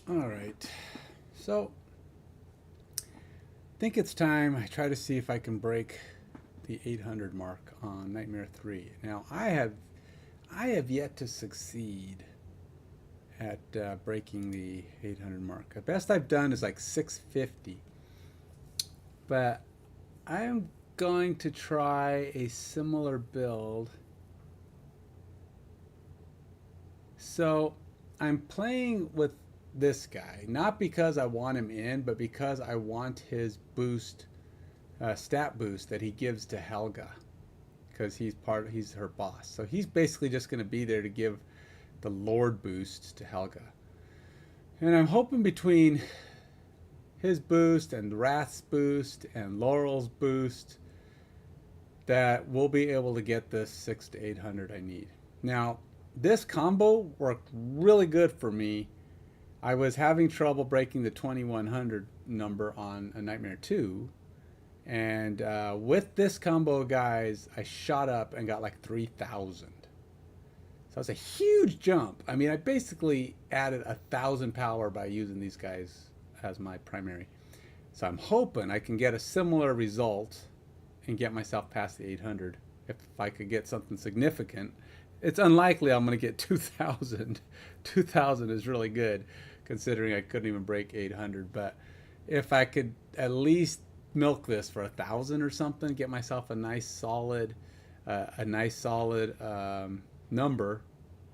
All right. So, I think it's time I try to see if I can break the 800 mark on Nightmare 3. Now, I have yet to succeed at breaking the 800 mark. The best I've done is like 650. But I am going to try a similar build. So, I'm playing with this guy, not because I want him in, but because I want his boost, stat boost that he gives to Helga, because he's her boss. So he's basically just going to be there to give the Lord boost to Helga. And I'm hoping between his boost and Wrath's boost and Laurel's boost that we'll be able to get this 6 to 800 I need. Now, this combo worked really good for me. I was having trouble breaking the 2100 number on a Nightmare 2. And with this combo, guys, I shot up and got like 3,000. So it's a huge jump. I mean, I basically added 1,000 power by using these guys as my primary. So I'm hoping I can get a similar result and get myself past the 800. If I could get something significant, it's unlikely I'm going to get 2,000. 2,000 is really good considering I couldn't even break 800. But if I could at least milk this for 1,000 or something, get myself a nice solid, number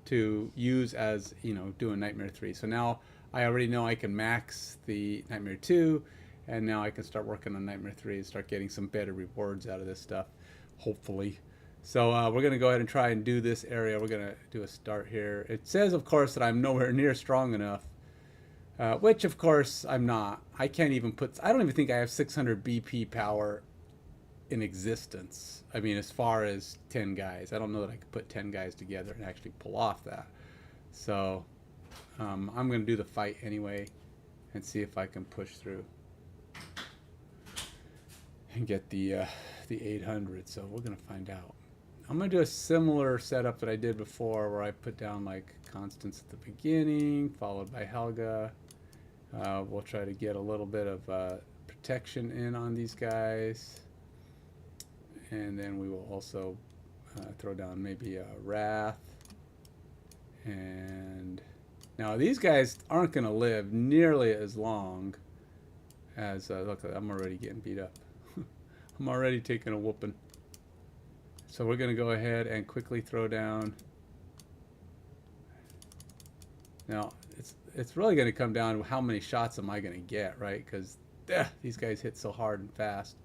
to use as doing Nightmare 3. So now I already know I can max the Nightmare 2, and now I can start working on Nightmare 3 and start getting some better rewards out of this stuff, hopefully. So we're going to go ahead and try and do this area. We're going to do a start here. It says, of course, that I'm nowhere near strong enough, which, of course, I'm not. I can't even I don't even think I have 600 BP power in existence. I mean, as far as 10 guys. I don't know that I could put 10 guys together and actually pull off that. So I'm going to do the fight anyway and see if I can push through and get the 800. So we're going to find out. I'm going to do a similar setup that I did before where I put down like Constance at the beginning, followed by Helga. We'll try to get a little bit of protection in on these guys. And then we will also throw down maybe a Wrath. And now these guys aren't going to live nearly as long as, look, I'm already getting beat up. I'm already taking a whooping. So we're going to go ahead and quickly throw down. Now, it's really going to come down to how many shots am I going to get, right? Because these guys hit so hard and fast.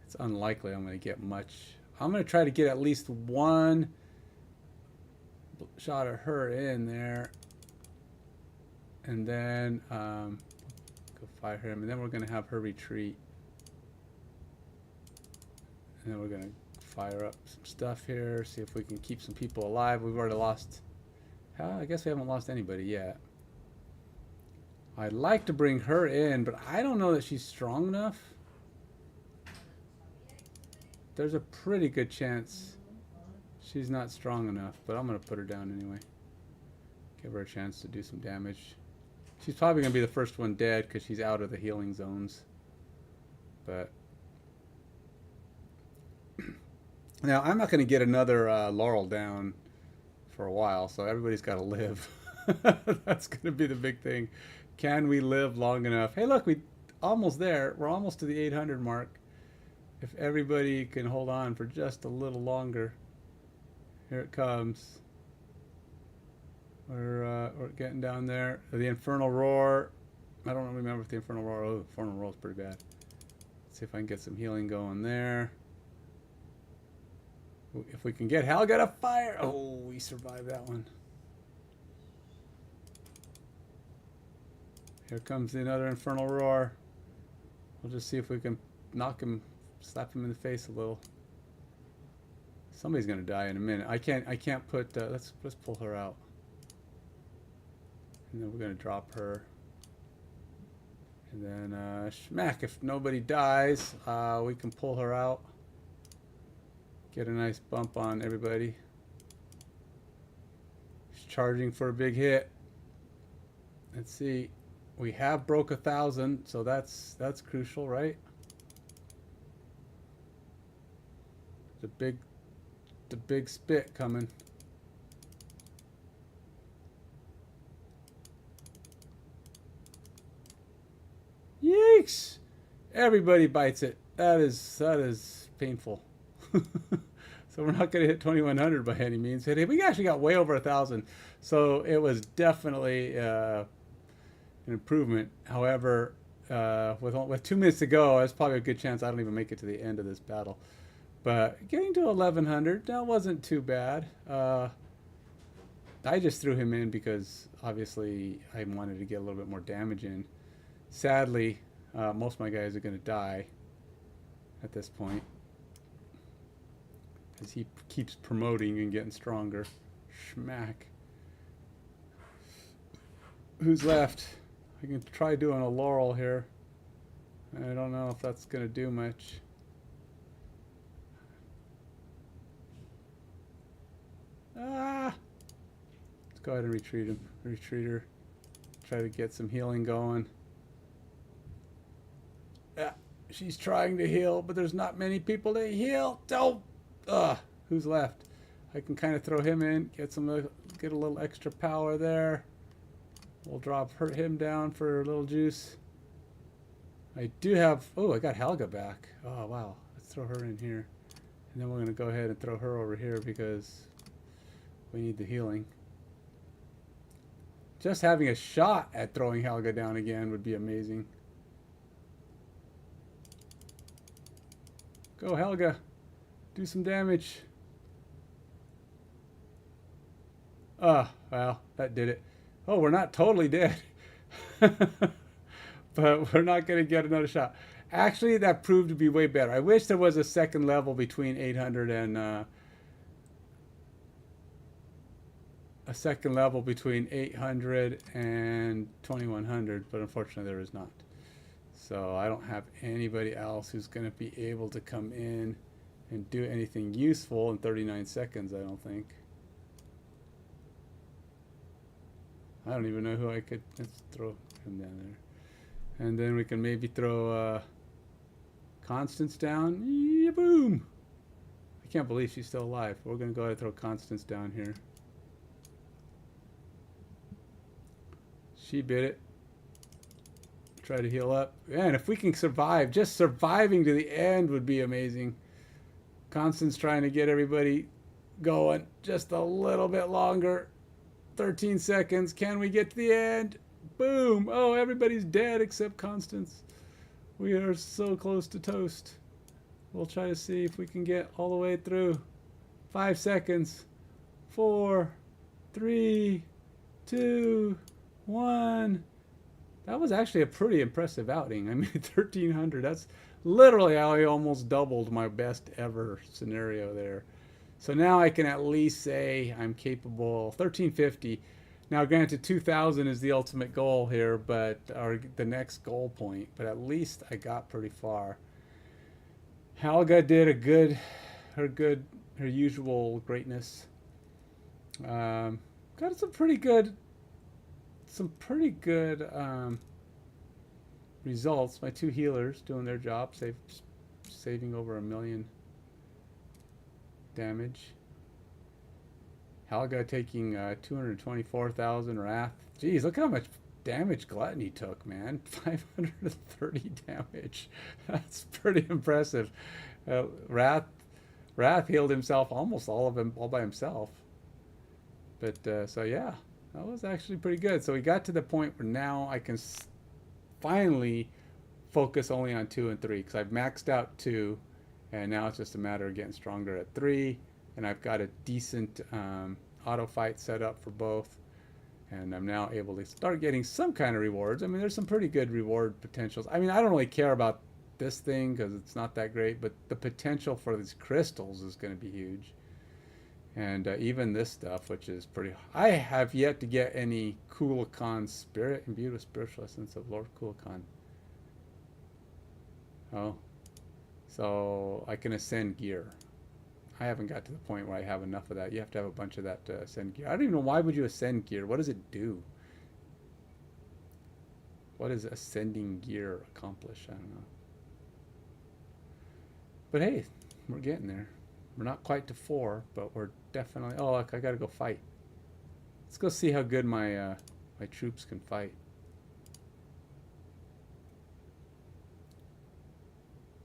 It's unlikely I'm going to get much. I'm going to try to get at least one shot of her in there. And then go fire him. And then we're going to have her retreat. And then we're going to fire up some stuff here, see if we can keep some people alive. We've already lost. I guess we haven't lost anybody yet. I'd like to bring her in, but I don't know that she's strong enough. There's a pretty good chance she's not strong enough, but I'm going to put her down anyway. Give her a chance to do some damage. She's probably going to be the first one dead because she's out of the healing zones. But now, I'm not going to get another Laurel down for a while, so everybody's got to live. That's going to be the big thing. Can we live long enough? Hey, look, we're almost there. We're almost to the 800 mark. If everybody can hold on for just a little longer. Here it comes. We're getting down there. The Infernal Roar. I don't remember if the Infernal Roar... Oh, the Infernal Roar is pretty bad. Let's see if I can get some healing going there. If we can get Helga to fire. Oh, we survived that one. Here comes another Infernal Roar. We'll just see if we can knock him, slap him in the face a little. Somebody's gonna die in a minute. I can't put. Let's pull her out, and then we're gonna drop her. And then smack. If nobody dies, we can pull her out. Get a nice bump on everybody. charging for a big hit. Let's see. We have broke 1,000, so that's crucial, right? The big spit coming. Yikes! Everybody bites it. That is painful. So we're not going to hit 2,100 by any means. We actually got way over 1,000, so it was definitely an improvement. However, with 2 minutes to go, there's probably a good chance I don't even make it to the end of this battle. But getting to 1,100, that wasn't too bad. I just threw him in because obviously I wanted to get a little bit more damage in. Sadly, most of my guys are going to die at this point, as he keeps promoting and getting stronger. Schmack. Who's left? I can try doing a Laurel here. I don't know if that's going to do much. Ah! Let's go ahead and retreat him. Retreater. Try to get some healing going. Yeah, she's trying to heal, but there's not many people to heal. Don't. Who's left? I can kind of throw him in, get a little extra power there. We'll hurt him down for a little juice. I do have. Oh, I got Helga back. Oh wow, let's throw her in here, and then we're gonna go ahead and throw her over here because we need the healing. Just having a shot at throwing Helga down again would be amazing. Go Helga, do some damage. Well, that did it. Oh, we're not totally dead. But we're not going to get another shot. Actually, that proved to be way better. I wish there was a second level between 800 and... a second level between 800 and 2100, but unfortunately there is not. So I don't have anybody else who's going to be able to come in and do anything useful in 39 seconds, I don't think. I don't even know who I could. Let's throw him down there. And then we can maybe throw Constance down. Yeah, boom! I can't believe she's still alive. We're going to go ahead and throw Constance down here. She bit it. Try to heal up. And if we can survive, just surviving to the end would be amazing. Constance trying to get everybody going just a little bit longer. 13 seconds. Can we get to the end? Boom. Oh, everybody's dead except Constance. We are so close to toast. We'll try to see if we can get all the way through. 5 seconds. 4, 3, 2, 1. That was actually a pretty impressive outing. I mean, 1,300. That's literally how I almost doubled my best ever scenario there. So now I can at least say I'm capable. 1,350. Now, granted, 2,000 is the ultimate goal here, but or the next goal point. But at least I got pretty far. Helga did her usual greatness. Got some pretty good results. My 2 healers doing their job, saving over 1 million damage. Helga taking 224,000 wrath. Geez, look how much damage Gluttony took, man. 530 damage. That's pretty impressive. Wrath healed himself almost all by himself. But so yeah, that was actually pretty good. So we got to the point where now I can finally focus only on 2 and 3 because I've maxed out 2, and now it's just a matter of getting stronger at 3. And I've got a decent auto fight set up for both, and I'm now able to start getting some kind of rewards. I mean, there's some pretty good reward potentials. I mean, I don't really care about this thing because it's not that great, but the potential for these crystals is going to be huge. And even this stuff, which is pretty... I have yet to get any Kukulkan spirit imbued with spiritual essence of Lord Kukulkan. Oh. So I can ascend gear. I haven't got to the point where I have enough of that. You have to have a bunch of that to ascend gear. I don't even know, why would you ascend gear? What does it do? What does ascending gear accomplish? I don't know. But hey, we're getting there. We're not quite to 4, but we're definitely... Oh, look, I gotta go fight. Let's go see how good my my troops can fight.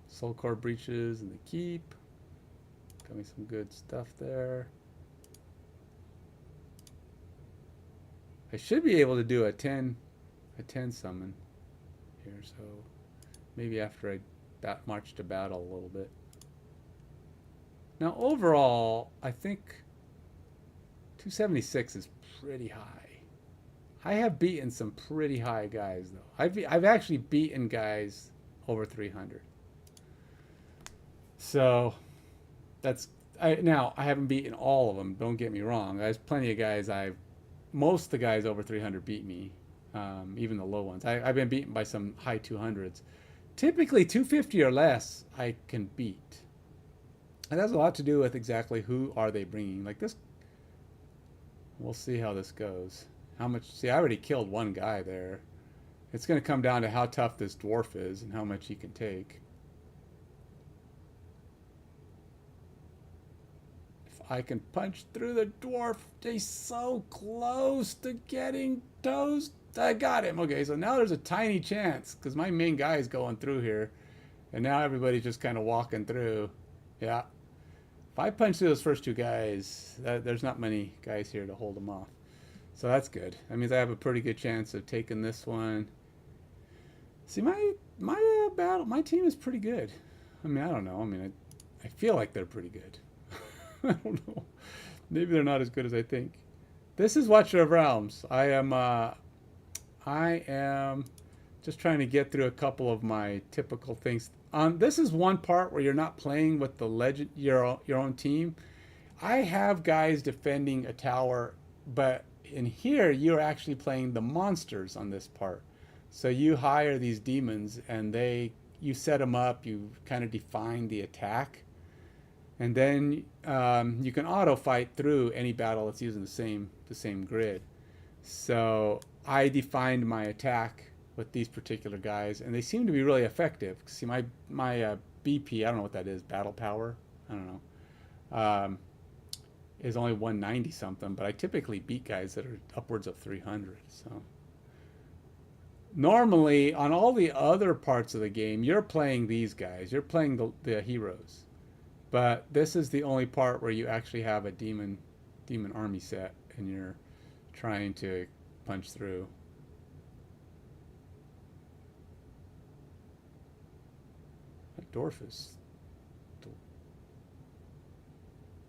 Soul core breaches and the keep. Got me some good stuff there. I should be able to do a 10 summon here, so maybe after I march to battle a little bit. Now overall, I think 276 is pretty high. I have beaten some pretty high guys though. I've actually beaten guys over 300. So that's now I haven't beaten all of them. Don't get me wrong. There's plenty of guys most of the guys over 300 beat me, even the low ones. I've been beaten by some high 200s. Typically 250 or less I can beat. And that's a lot to do with exactly who are they bringing. Like this, we'll see how this goes. How much, see, I already killed one guy there. It's going to come down to how tough this dwarf is and how much he can take. If I can punch through the dwarf, he's so close to getting toast. I got him. Okay, so now there's a tiny chance because my main guy is going through here. And now everybody's just kind of walking through. Yeah. If I punch through those first two guys, there's not many guys here to hold them off. So that's good. That means I have a pretty good chance of taking this one. See, my team is pretty good. I mean, I don't know. I mean, I feel like they're pretty good. I don't know. Maybe they're not as good as I think. This is Watcher of Realms. I am just trying to get through a couple of my typical things. This is one part where you're not playing with the legend, your own team. I have guys defending a tower, but in here you're actually playing the monsters on this part. So you hire these demons and you set them up, you kind of define the attack, and then you can auto fight through any battle that's using the same grid. So I defined my attack with these particular guys, and they seem to be really effective. See, my BP, I don't know what that is, battle power, I don't know, is only 190 something, but I typically beat guys that are upwards of 300. So normally on all the other parts of the game, you're playing these guys, you're playing the heroes, but this is the only part where you actually have a demon army set and you're trying to punch through. That dwarf is...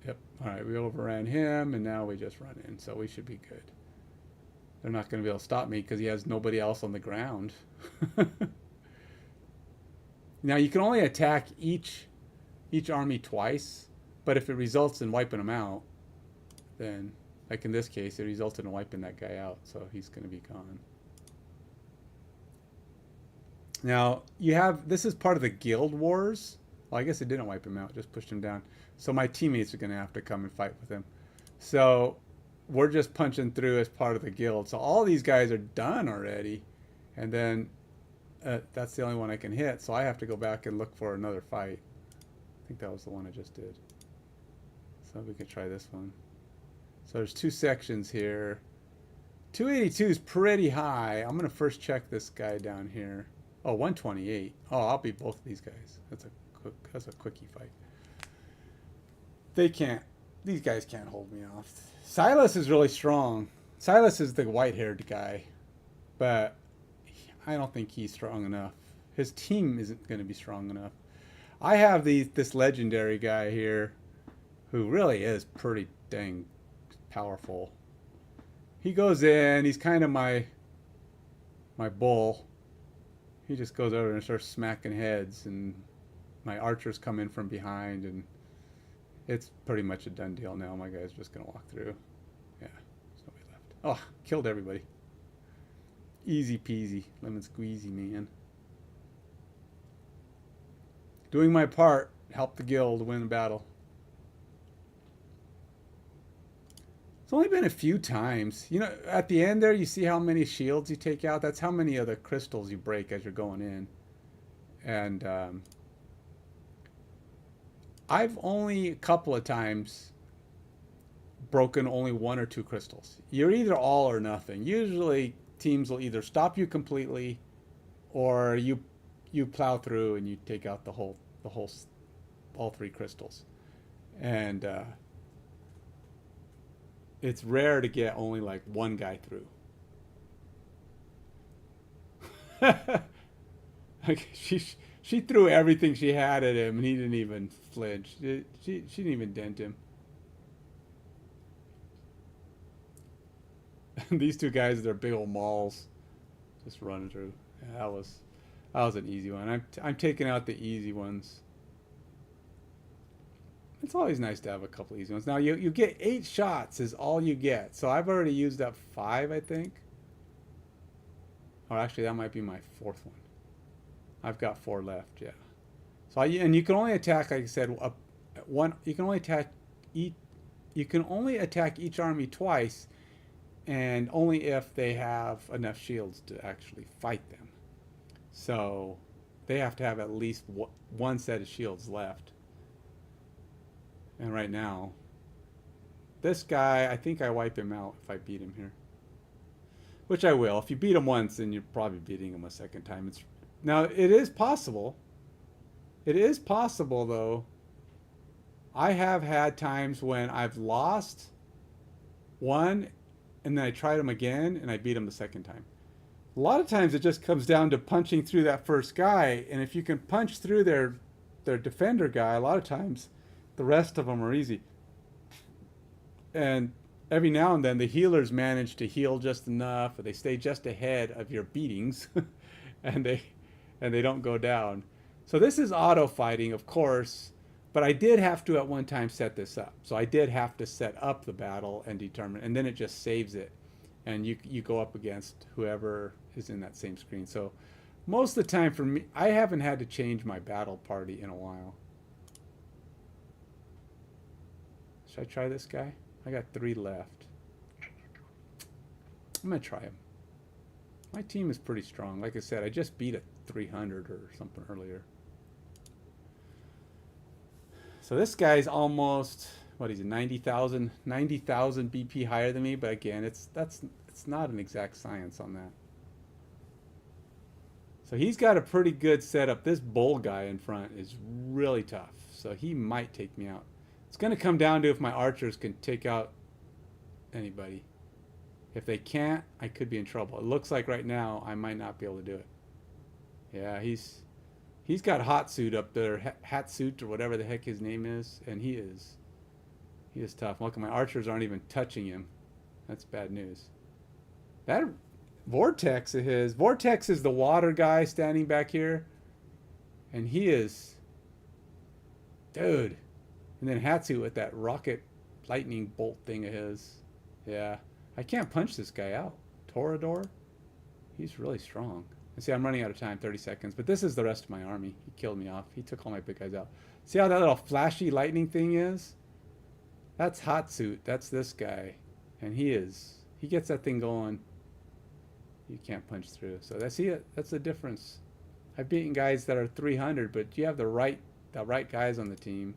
Yep. All right, we overran him, and now we just run in, so we should be good. They're not going to be able to stop me because he has nobody else on the ground. Now, you can only attack each army twice, but if it results in wiping them out, then, like in this case, it resulted in wiping that guy out, so he's going to be gone. Now, this is part of the guild wars. Well, I guess it didn't wipe him out, just pushed him down. So my teammates are going to have to come and fight with him. So we're just punching through as part of the guild. So all these guys are done already. And then that's the only one I can hit. So I have to go back and look for another fight. I think that was the one I just did. So we can try this one. So there's two sections here. 282 is pretty high. I'm going to first check this guy down here. Oh, 128. Oh, I'll beat both of these guys. That's a quickie fight. These guys can't hold me off. Silas is really strong. Silas is the white-haired guy, but I don't think he's strong enough. His team isn't going to be strong enough. I have this legendary guy here who really is pretty dang powerful. He goes in, he's kind of my bull. He just goes over and starts smacking heads, and my archers come in from behind, and it's pretty much a done deal now. My guy's just going to walk through. Yeah, there's nobody left. Oh, killed everybody. Easy peasy, lemon squeezy, man. Doing my part, help the guild win the battle. It's only been a few times. You know, at the end there, you see how many shields you take out. That's how many of the crystals you break as you're going in. And I've only a couple of times broken only one or two crystals. You're either all or nothing. Usually teams will either stop you completely, or you plow through and you take out the whole all three crystals. And it's rare to get only like one guy through. Like she threw everything she had at him and he didn't even flinch. She didn't even dent him. These two guys, they're big old mauls, just running through. Yeah, that was an easy one. I'm taking out the easy ones. It's always nice to have a couple easy ones. Now you get 8 shots is all you get. So I've already used up 5, I think. Or actually, that might be my 4th one. I've got 4 left. Yeah. So and you can only attack, like I said, one. You can only attack each. You can only attack each army twice, and only if they have enough shields to actually fight them. So they have to have at least one set of shields left. And right now, this guy, I think I wipe him out if I beat him here. Which I will. If you beat him once, then you're probably beating him a second time. Now, it is possible. It is possible, though. I have had times when I've lost one, and then I tried him again, and I beat him the second time. A lot of times it just comes down to punching through that first guy, and if you can punch through their defender guy, a lot of times the rest of them are easy. And every now and then the healers manage to heal just enough, or they stay just ahead of your beatings, and they don't go down. So this is auto fighting, of course, but I did have to at one time set this up. So I did have to set up the battle and determine, and then it just saves it, and you go up against whoever is in that same screen. So most of the time for me, I haven't had to change my battle party in a while. Should I try this guy? I got 3 left. I'm going to try him. My team is pretty strong. Like I said, I just beat a 300 or something earlier. So this guy's almost, what is it, 90,000 BP higher than me, but again, it's not an exact science on that. So he's got a pretty good setup. This bull guy in front is really tough, so he might take me out. It's going to come down to if my archers can take out anybody. If they can't, I could be in trouble. It looks like right now I might not be able to do it. Yeah, he's got hot suit up there, hat suit or whatever the heck his name is, and he is tough. Look, my archers aren't even touching him. That's bad news. That Vortex of his, Vortex is the water guy standing back here, and he is, dude. And then Hatsu with that rocket lightning bolt thing of his. Yeah. I can't punch this guy out. Torador? He's really strong. And see, I'm running out of time, 30 seconds. But this is the rest of my army. He killed me off. He took all my big guys out. See how that little flashy lightning thing is? That's Hatsu. That's this guy. And he gets that thing going. You can't punch through. So that's the difference. I've beaten guys that are 300, but you have the right guys on the team.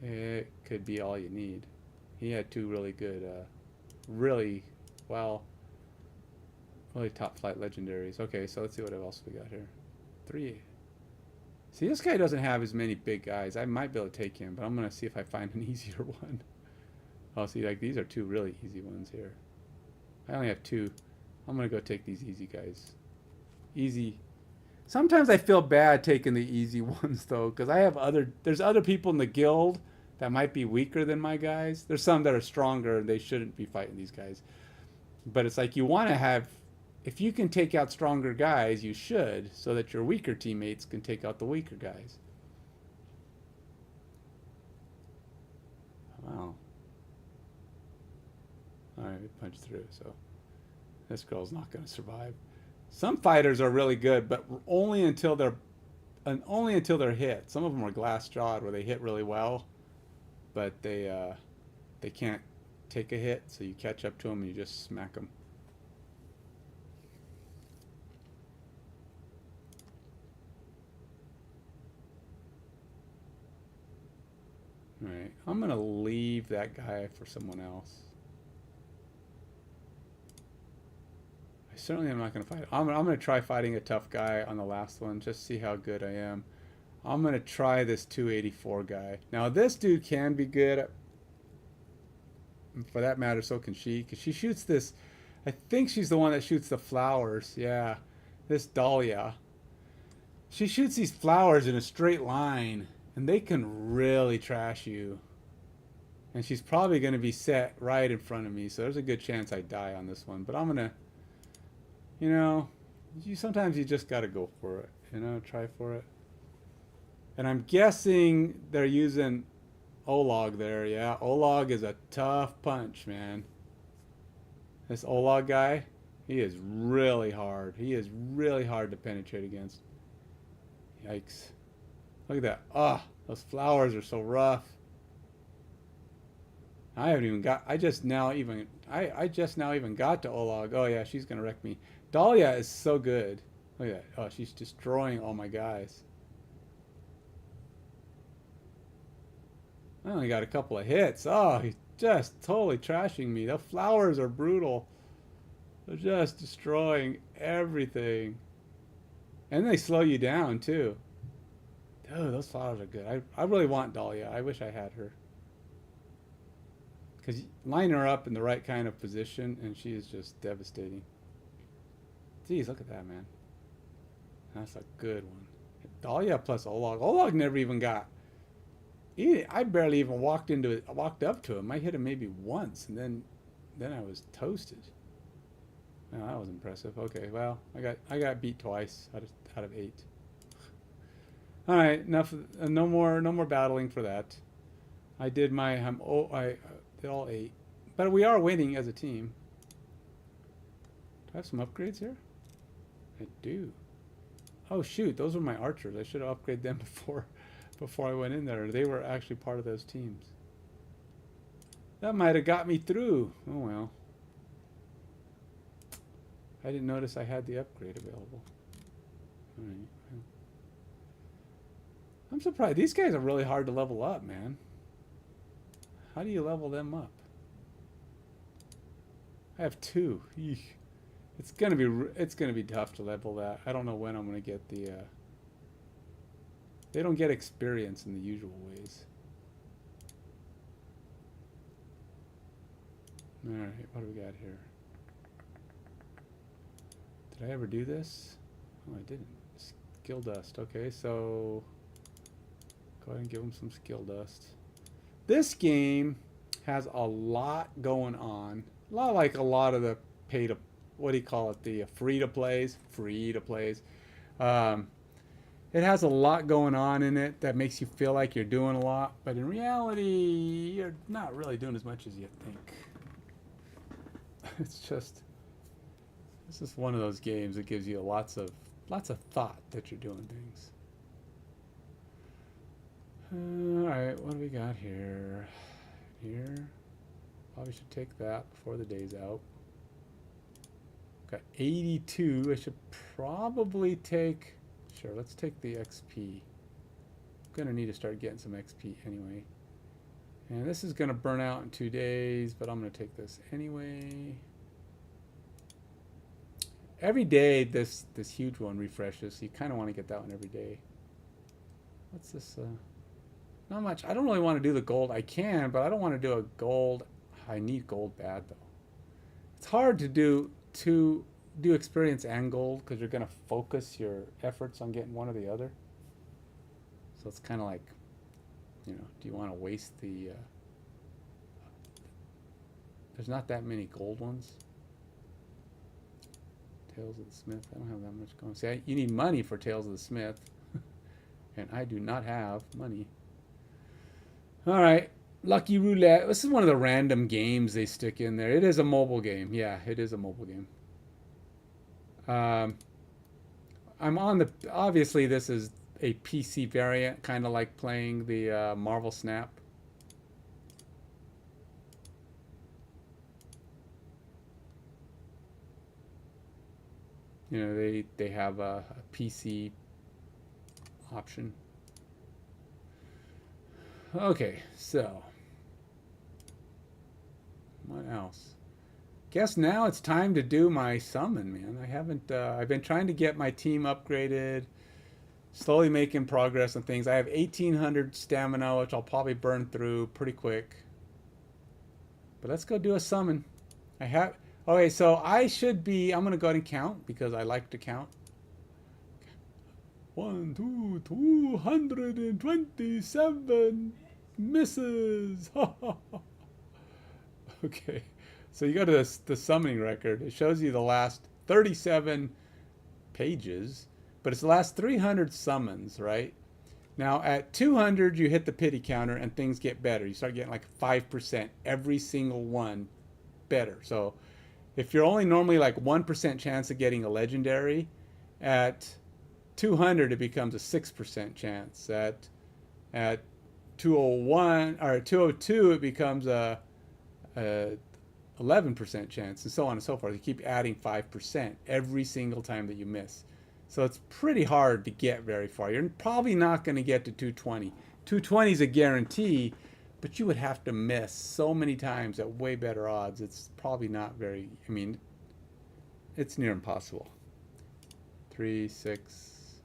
It could be all you need. He had 2 really good, really top flight legendaries. Okay, so let's see what else we got here. 3. See, this guy doesn't have as many big guys. I might be able to take him, but I'm going to see if I find an easier one. Oh, see, like these are 2 really easy ones here. I only have 2. I'm going to go take these easy guys. Easy. Sometimes I feel bad taking the easy ones, though, because there's other people in the guild that might be weaker than my guys. There's some that are stronger, and they shouldn't be fighting these guys. But it's like you want to have, if you can take out stronger guys, you should, so that your weaker teammates can take out the weaker guys. Wow. Alright, we punched through, so this girl's not going to survive. Some fighters are really good, but only until they're hit. Some of them are glass-jawed, where they hit really well, but they can't take a hit, so you catch up to them and you just smack them. All right, I'm gonna leave that guy for someone else. I certainly am not gonna fight. I'm gonna try fighting a tough guy on the last one, just see how good I am. I'm gonna try this 284 guy. Now this dude can be good. For that matter, so can she, because she shoots this. I think she's the one that shoots the flowers. Yeah, this Dahlia. She shoots these flowers in a straight line, and they can really trash you. And she's probably going to be set right in front of me, so there's a good chance I die on this one. But I'm gonna, you know, sometimes you just got to go for it. You know, try for it. And I'm guessing they're using Olog there. Yeah, Olog is a tough punch, man. This Olog guy, he is really hard. He is really hard to penetrate against. Yikes. Look at that. Ah, those flowers are so rough. I haven't even got, I just now even got to Olog. Oh yeah, she's gonna wreck me. Dahlia is so good. Look at that. Oh, she's destroying all my guys. I only got a couple of hits. Oh, he's just totally trashing me. The flowers are brutal. They're just destroying everything. And they slow you down, too. Dude, those flowers are good. I really want Dahlia. I wish I had her. Because line her up in the right kind of position, and she is just devastating. Geez, look at that, man. That's a good one. Dahlia plus Olog. Olog never even got... I barely even walked up to him. I hit him maybe once, and then I was toasted. Oh, that was impressive. Okay, well, I got beat twice out of 8. All right, enough. No more battling for that. I did my. I did all 8, but we are winning as a team. Do I have some upgrades here? I do. Oh shoot, those were my archers. I should have upgraded them before I went in there. They were actually part of those teams. That might have got me through. Oh well. I didn't notice I had the upgrade available. All right. I'm surprised. These guys are really hard to level up, man. How do you level them up? I have 2. Eesh. It's gonna be tough to level that. I don't know when I'm gonna get the. They don't get experience in the usual ways. All right, what do we got here? Did I ever do this? Oh, I didn't. Skill dust. Okay, so go ahead and give them some skill dust. This game has a lot going on. A lot like a lot of the pay to, what do you call it? The free to plays. It has a lot going on in it that makes you feel like you're doing a lot, but in reality, you're not really doing as much as you think. It's just, this is one of those games that gives you lots of thought that you're doing things. All right, what do we got here? Here, probably should take that before the day's out. Got 82. I should probably take. Sure, let's take the XP. I'm gonna need to start getting some XP anyway. And this is gonna burn out in 2 days, but I'm gonna take this anyway. Every day this huge one refreshes, so you kind of want to get that one every day. What's this? Not much. I don't really want to do the gold. I can, but I don't want to do a gold. I need gold bad though. It's hard to do experience and gold because you're going to focus your efforts on getting one or the other. So it's kind of like, you know, do you want to waste the... there's not that many gold ones. Tales of the Smith. I don't have that much going. See, you need money for Tales of the Smith. And I do not have money. All right. Lucky Roulette. This is one of the random games they stick in there. It is a mobile game. Yeah, it is a mobile game. I'm on the... Obviously, this is a PC variant, kind of like playing the Marvel Snap. You know, they have a PC option. Okay, so what else? Guess now it's time to do my summon, man. I haven't. I've been trying to get my team upgraded, slowly making progress on things. I have 1,800 stamina, which I'll probably burn through pretty quick. But let's go do a summon. I have. Okay, so I should be. I'm gonna go ahead and count because I like to count. 227 misses. Okay, so you go to the summoning record. It shows you the last 37 pages, but it's the last 300 summons, right? Now at 200, you hit the pity counter and things get better. You start getting like 5% every single one better. So if you're only normally like 1% chance of getting a legendary, at 200 it becomes a 6% chance. At 201 or 202 it becomes a 11% chance, and so on and so forth. You keep adding 5% every single time that you miss. So it's pretty hard to get very far. You're probably not going to get to 220. 220 is a guarantee, but you would have to miss so many times at way better odds. It's probably not very, I mean, it's near impossible. 3, 6,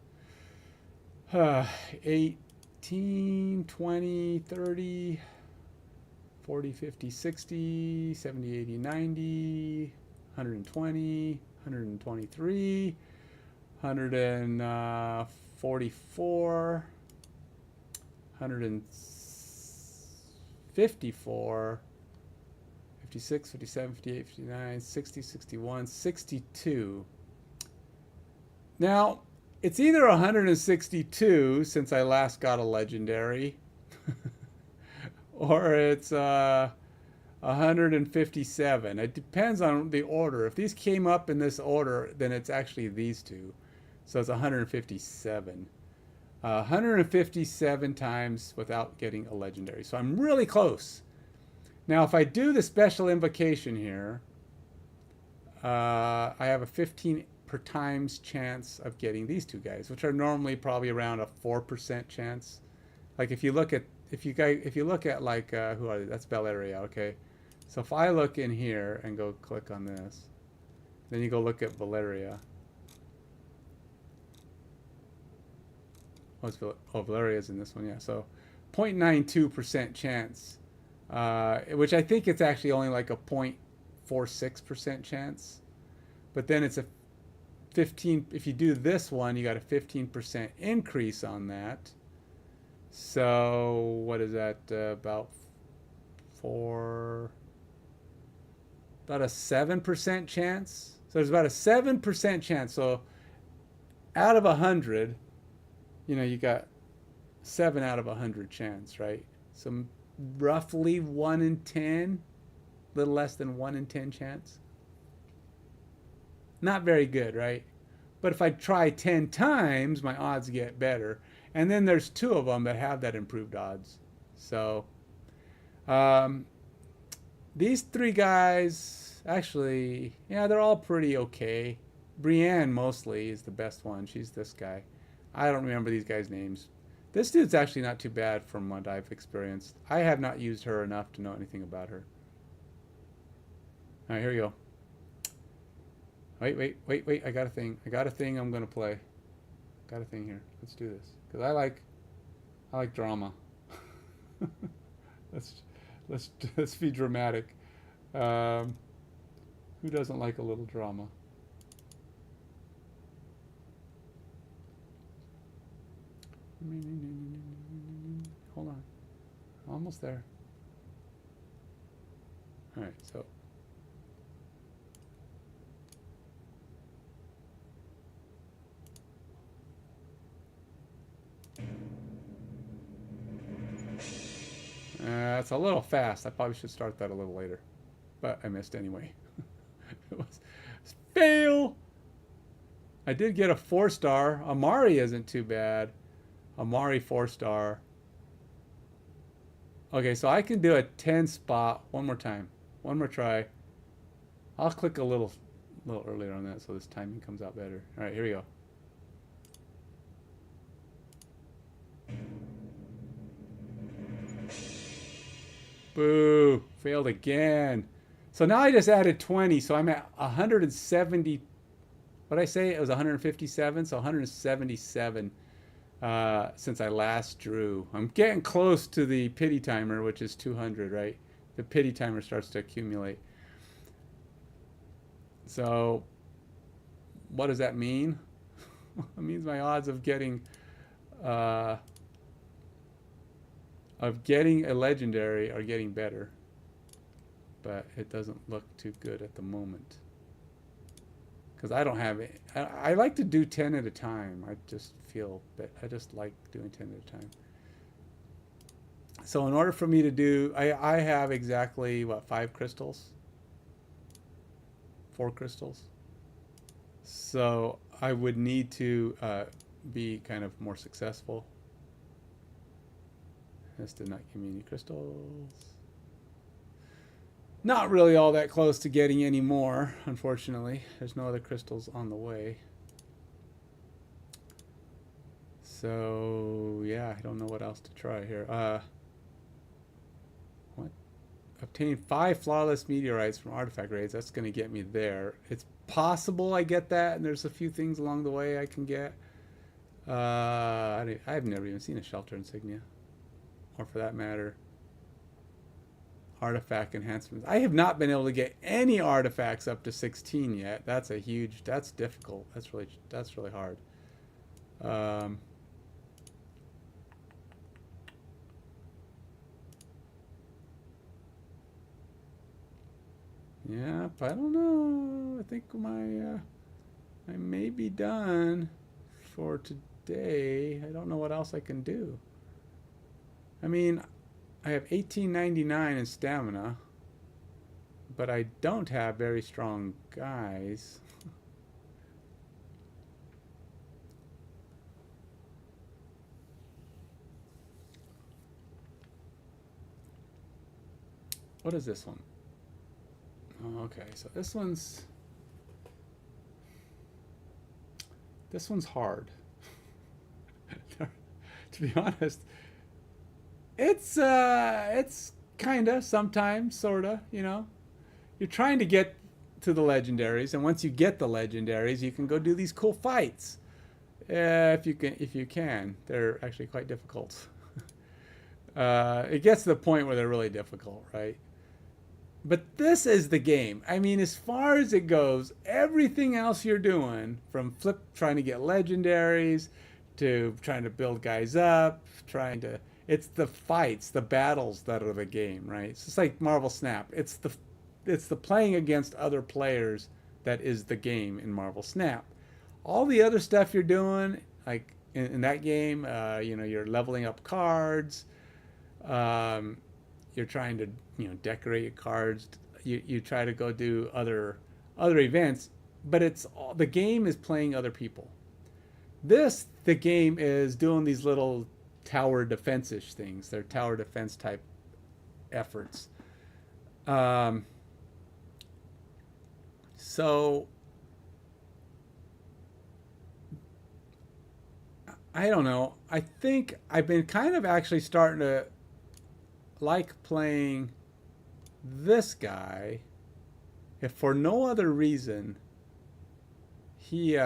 18, 20, 30, 40, 50, 60, 70, 80, 90, 120, 123, 144, 154, 56, 57, 58, 59, 60, 61, 62. Now, it's either 162 since I last got a legendary, or it's 157. It depends on the order. If these came up in this order, then it's actually these two. So it's 157. 157 times without getting a legendary. So I'm really close. Now, if I do the special invocation here, I have a 15 per times chance of getting these two guys, which are normally probably around a 4% chance. Like if you look at if you look at like who are they? That's Belleria, okay. So if I look in here and go click on this, then you go look at Valeria. Valeria's in this one, yeah. So 0.92% chance, which I think it's actually only like a 0.46% chance. But then it's a 15, if you do this one, you got a 15% increase on that. So what is that, about a 7% chance? So there's about a 7% chance. So out of 100, you know, you got 7 out of 100 chance, right? So roughly 1 in 10, a little less than 1 in 10 chance. Not very good, right? But if I try 10 times, my odds get better. And then there's 2 of them that have that improved odds. So these 3 guys, actually, yeah, they're all pretty okay. Brienne mostly is the best one. She's this guy. I don't remember these guys' names. This dude's actually not too bad from what I've experienced. I have not used her enough to know anything about her. All right, here we go. Wait. I got a thing. I'm going to play. Got a thing here. Let's do this. Because I like drama. Let's be dramatic. Who doesn't like a little drama? Hold on. Almost there. All right, so. It's a little fast. I probably should start that a little later. But I missed anyway. It was fail! I did get a 4-star. Amari isn't too bad. Amari 4-star. Okay, so I can do a 10 spot one more time. One more try. I'll click a little a little earlier on that so this timing comes out better. All right, here we go. Boo, failed again. So now I just added 20, so I'm at 170. What did I say? It was 157, so 177 since I last drew. I'm getting close to the pity timer, which is 200, right? The pity timer starts to accumulate. So what does that mean? It means my odds of getting a legendary are getting better, but it doesn't look too good at the moment because I don't have it. I like to do 10 at a time. I just feel that I just like doing 10 at a time. So in order for me to do, I have exactly what, 5 crystals, 4 crystals. So I would need to be kind of more successful. This did not give me any crystals. Not really all that close to getting any more, unfortunately. There's no other crystals on the way. So yeah, I don't know what else to try here. What? Obtain 5 flawless meteorites from artifact raids. That's going to get me there. It's possible I get that, and there's a few things along the way I can get. I've never even seen a shelter insignia, or for that matter, artifact enhancements. I have not been able to get any artifacts up to 16 yet. That's difficult. That's really hard. Yeah, I don't know. I think I may be done for today. I don't know what else I can do. I mean, I have 1899 in stamina, but I don't have very strong guys. What is this one? Oh, okay, so this one's hard. To be honest, it's kinda sometimes, sorta, you know. You're trying to get to the legendaries, and once you get the legendaries, you can go do these cool fights. If you can, they're actually quite difficult. It gets to the point where they're really difficult, right? But this is the game. I mean, as far as it goes, everything else you're doing, from trying to get legendaries, to trying to build guys up, it's the fights, the battles that are the game, right? It's just like Marvel Snap. It's the playing against other players that is the game in Marvel Snap. All the other stuff you're doing, like in that game, you're leveling up cards. You're trying to decorate your cards. You try to go do other events, but the game is playing other people. The game is doing these little tower defense-ish things. They're tower defense type efforts. So I don't know. I think I've been kind of actually starting to like playing this guy, if for no other reason. He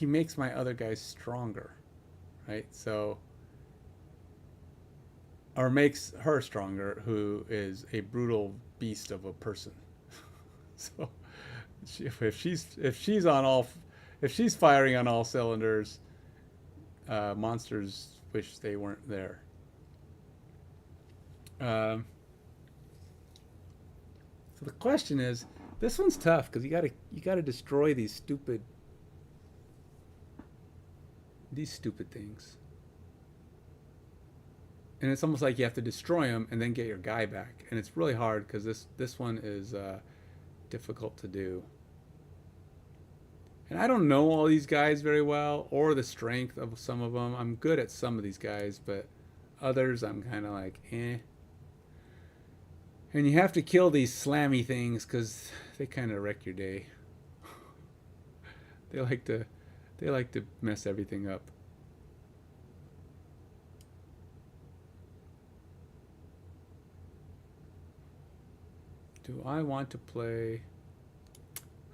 makes my other guys stronger, right? So, or makes her stronger, who is a brutal beast of a person. So if she's firing on all cylinders, monsters wish they weren't there. So the question is, this one's tough because you gotta destroy these stupid things, and it's almost like you have to destroy them and then get your guy back, and it's really hard because this one is difficult to do. And I don't know all these guys very well, or the strength of some of them. I'm good at some of these guys, but others I'm kind of like, eh. And you have to kill these slammy things because they kind of wreck your day. They like to mess everything up. Do I want to play?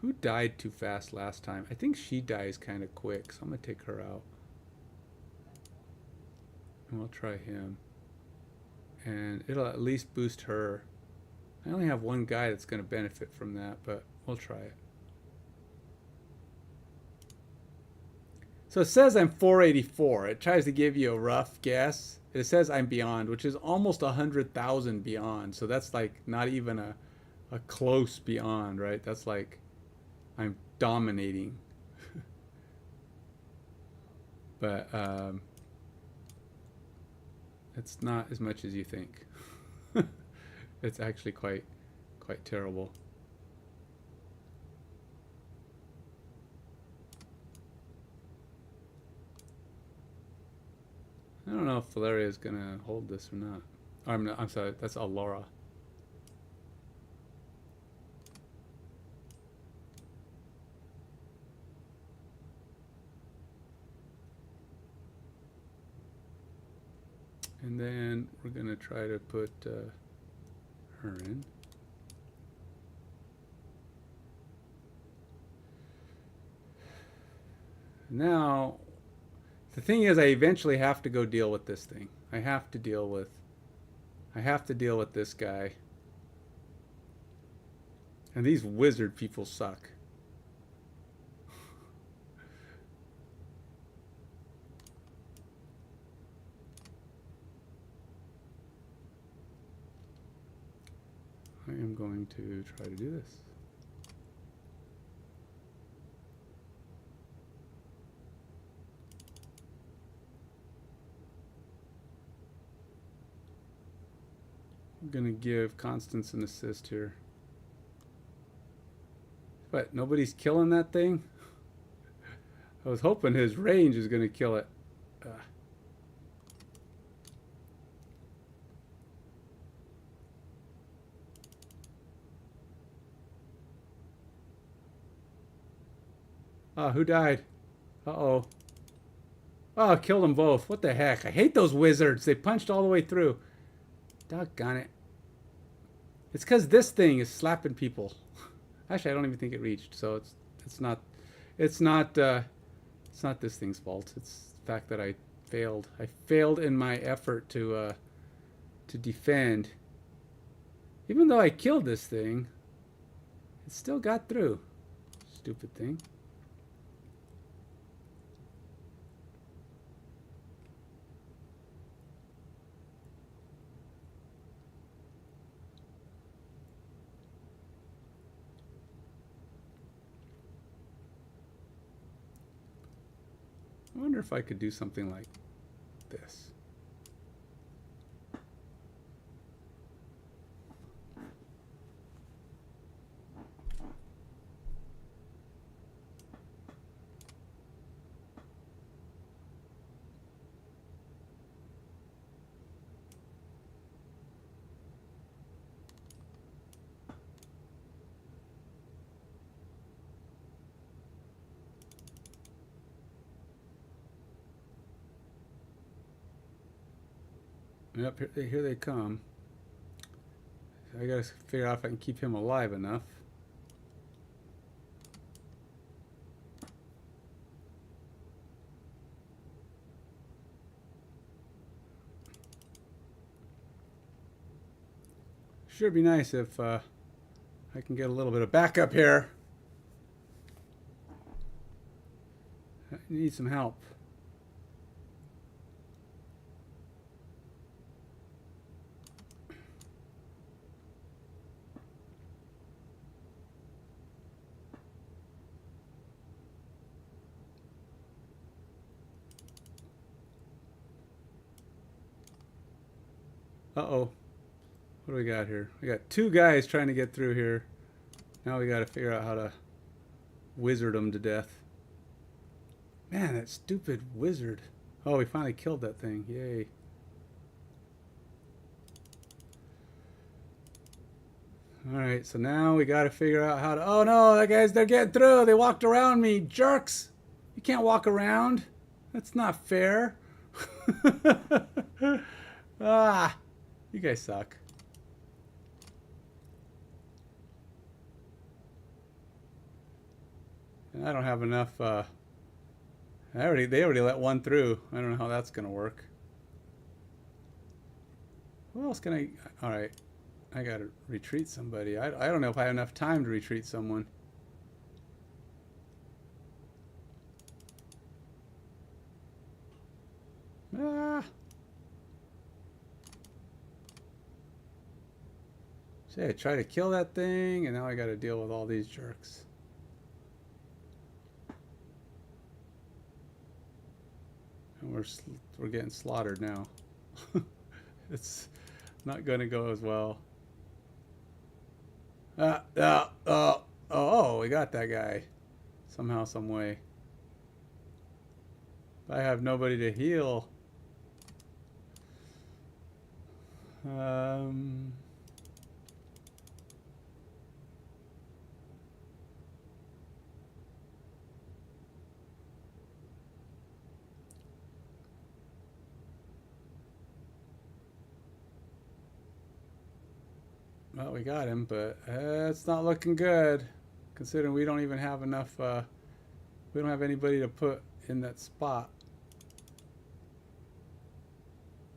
Who died too fast last time? I think she dies kind of quick, so I'm gonna take her out. And we'll try him. And it'll at least boost her. I only have one guy that's gonna benefit from that, but we'll try it. So it says I'm 484. It tries to give you a rough guess. It says I'm beyond, which is almost 100,000 beyond. So that's like not even a close beyond, right? That's like I'm dominating. But it's not as much as you think. It's actually quite terrible. I don't know if Valeria is gonna hold this or not. Oh, I'm sorry, that's Allura. And then we're gonna try to put her in. Now, the thing is, I eventually have to go deal with this thing. I have to deal with this guy. And these wizard people suck. I am going to try to do this. I'm going to give Constance an assist here. But nobody's killing that thing? I was hoping his range is going to kill it. Oh, who died? Uh-oh. Oh, killed them both. What the heck? I hate those wizards. They punched all the way through. Doggone it. It's because this thing is slapping people. Actually, I don't even think it reached, so it's not this thing's fault. It's the fact that I failed. I failed in my effort to defend. Even though I killed this thing, it still got through. Stupid thing. I wonder if I could do something like this. Yep, here they come. I gotta figure out if I can keep him alive enough. Sure be nice if I can get a little bit of backup here. I need some help. Uh-oh. What do we got here? We got two guys trying to get through here. Now we got to figure out how to wizard them to death. Man, that stupid wizard. Oh, we finally killed that thing. Yay. All right, so now we got to figure out how to. Oh no, that guys, they're getting through. They walked around me, jerks. You can't walk around. That's not fair. Ah, you guys suck. And I don't have enough. They already let one through. I don't know how that's gonna work. Who else can I? All right, I gotta retreat somebody. I don't know if I have enough time to retreat someone. Ah. See, I tried to kill that thing, and now I got to deal with all these jerks. And we're getting slaughtered now. It's not going to go as well. Oh, we got that guy somehow, some way. I have nobody to heal. Well, we got him, but it's not looking good, considering we don't even have enough. We don't have anybody to put in that spot.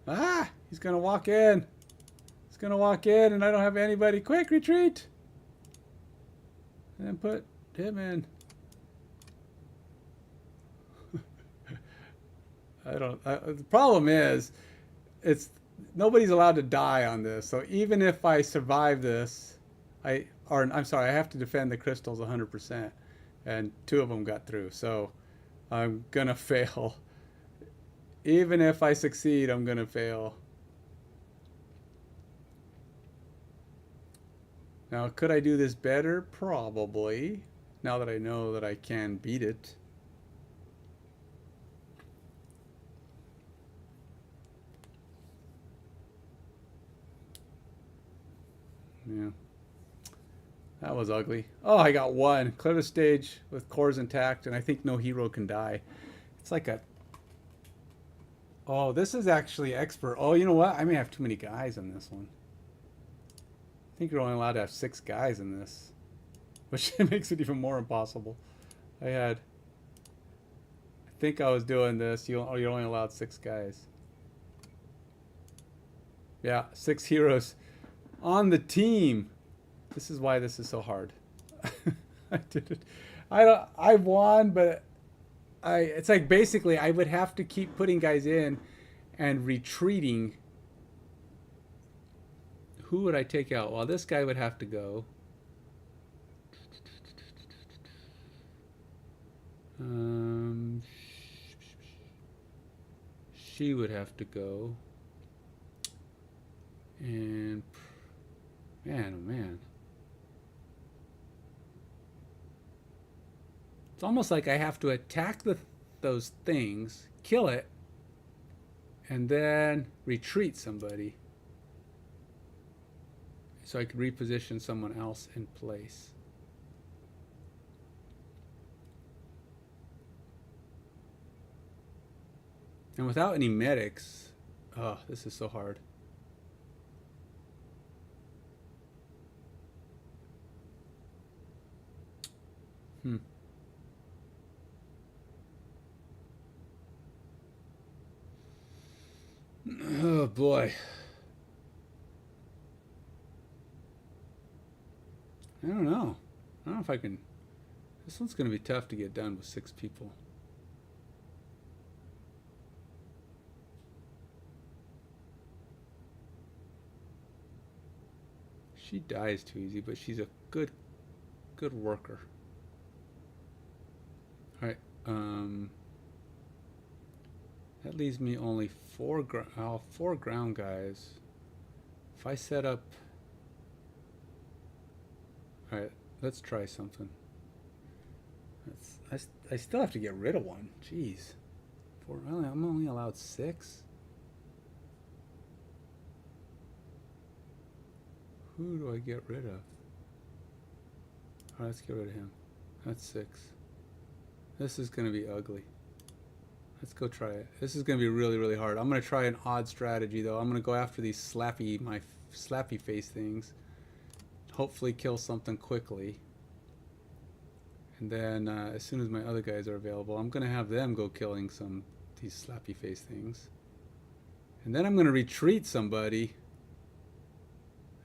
Ah! He's gonna walk in. He's gonna walk in, and I don't have anybody. Quick, retreat! And then put him in. The problem is, nobody's allowed to die on this. So even if I survive this, I'm sorry, I have to defend the crystals 100%, and 2 of them got through. So I'm gonna fail. Even if I succeed, I'm gonna fail. Now, could I do this better? Probably. Now that I know that I can beat it. Yeah. That was ugly. Oh, I got 1. Clear the stage with cores intact, and I think no hero can die. It's like a... Oh, this is actually expert. Oh, you know what? I may have too many guys on this one. I think you're only allowed to have 6 guys in this, which makes it even more impossible. I think I was doing this. You're only allowed 6 guys. Yeah, 6 heroes on the team. This is why this is so hard. I did it. I won, but it's like basically I would have to keep putting guys in and retreating. Who would I take out? Well, this guy would have to go. She would have to go. And man, oh man. It's almost like I have to attack those things, kill it, and then retreat somebody, so I could reposition someone else in place. And without any medics, oh, this is so hard. Oh boy. I don't know. I don't know if I can. This one's going to be tough to get done with 6 people. She dies too easy, but she's a good worker. All right. That leaves me only 4 ground guys. If I set up... Alright, let's try something. I still have to get rid of 1. Jeez. I'm only allowed 6? Who do I get rid of? Alright, let's get rid of him. That's 6. This is going to be ugly. Let's go try it. This is going to be really, really hard. I'm going to try an odd strategy, though. I'm going to go after these slappy face things. Hopefully kill something quickly. And then as soon as my other guys are available, I'm going to have them go killing these slappy face things. And then I'm going to retreat somebody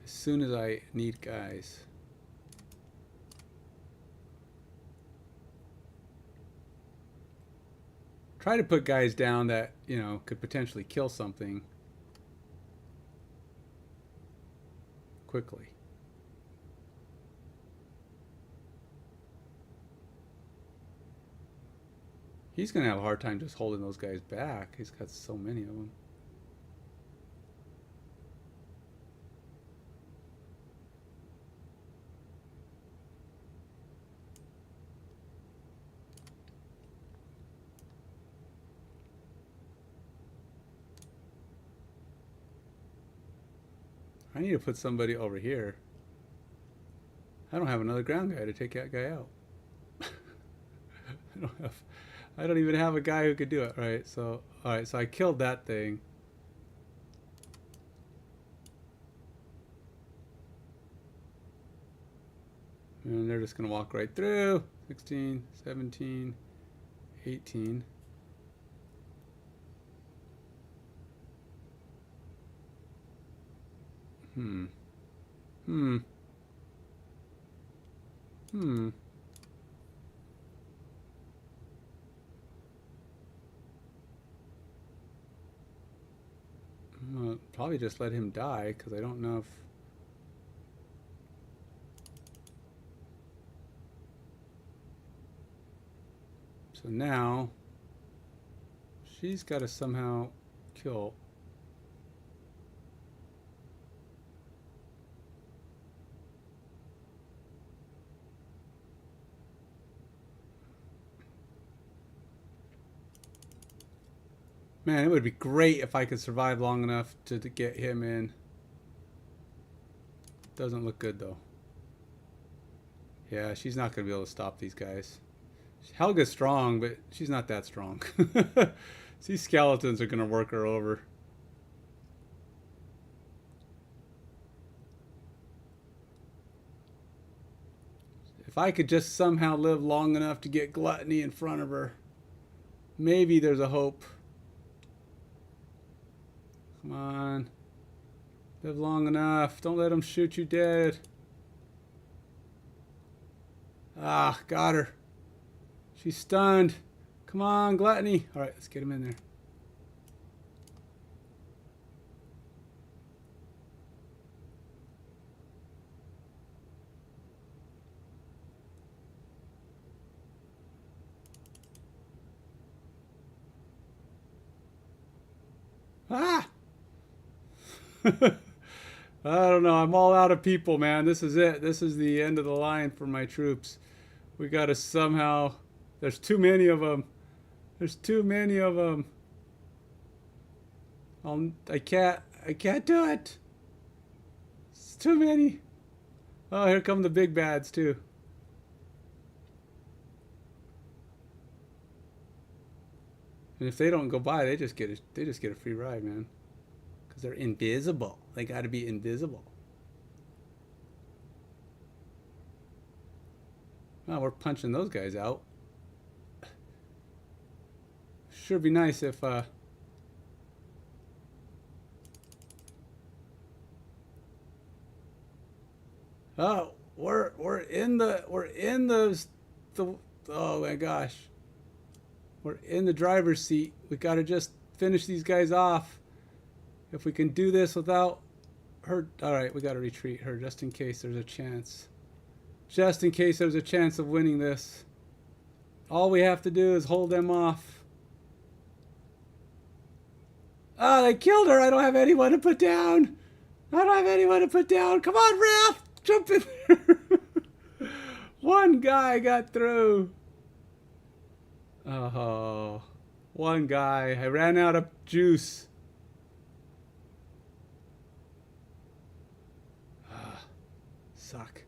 as soon as I need guys. Try to put guys down that, you know, could potentially kill something quickly. He's going to have a hard time just holding those guys back. He's got so many of them. I need to put somebody over here. I don't have another ground guy to take that guy out. I don't even have a guy who could do it. Right, so alright, so I killed that thing. And they're just gonna walk right through. 16, 17, 18. Well, probably just let him die, because I don't know if... So now, she's got to somehow kill... Man, it would be great if I could survive long enough to get him in. Doesn't look good, though. Yeah, she's not going to be able to stop these guys. Helga's strong, but she's not that strong. These skeletons are going to work her over. If I could just somehow live long enough to get Gluttony in front of her, maybe there's a hope. Come on. Live long enough. Don't let them shoot you dead. Ah, got her. She's stunned. Come on, Gluttony. All right, let's get him in there. Ah! I don't know. I'm all out of people, man. This is it. This is the end of the line for my troops. We got to somehow... There's too many of them. There's too many of them. I can't do it. It's too many. Oh, here come the big bads too. And if they don't go by, they just get a free ride, man. Because they're invisible. They got to be invisible. Well, we're punching those guys out. Sure be nice if oh, we're in the oh my gosh. We're in the driver's seat. We got to just finish these guys off. If we can do this without her... Alright, we got to retreat her just in case there's a chance. Just in case there's a chance of winning this. All we have to do is hold them off. Ah, they killed her. I don't have anyone to put down. I don't have anyone to put down. Come on, Raph. Jump in there. One guy got through. Oh, one guy. I ran out of juice. Suck.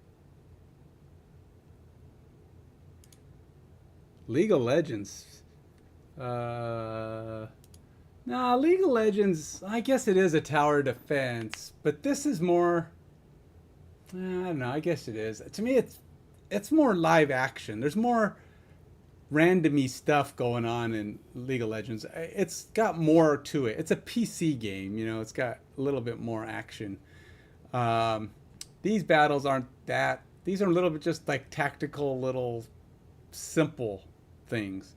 League of Legends. Uh, nah, League of Legends, I guess it is a tower defense, but this is more, I don't know, I guess it is. To me, it's more live action. There's more randomy stuff going on in League of Legends. It's got more to it. It's a PC game, you know. It's got a little bit more action. Um, these battles aren't that. These are a little bit just like tactical, little simple things.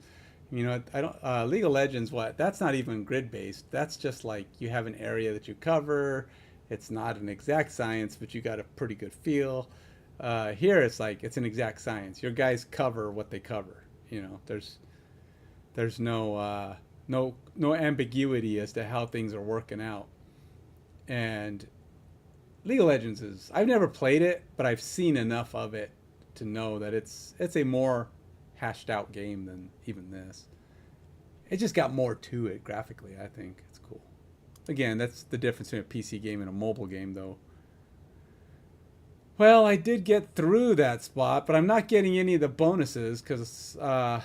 You know, I don't. League of Legends, what? That's not even grid based. That's just like you have an area that you cover. It's not an exact science, but you got a pretty good feel. Here, it's like it's an exact science. Your guys cover what they cover. You know, there's no ambiguity as to how things are working out. And League of Legends is, I've never played it, but I've seen enough of it to know that it's a more hashed out game than even this. It just got more to it graphically. I think it's cool. Again, that's the difference between a PC game and a mobile game, though. Well, I did get through that spot, but I'm not getting any of the bonuses because the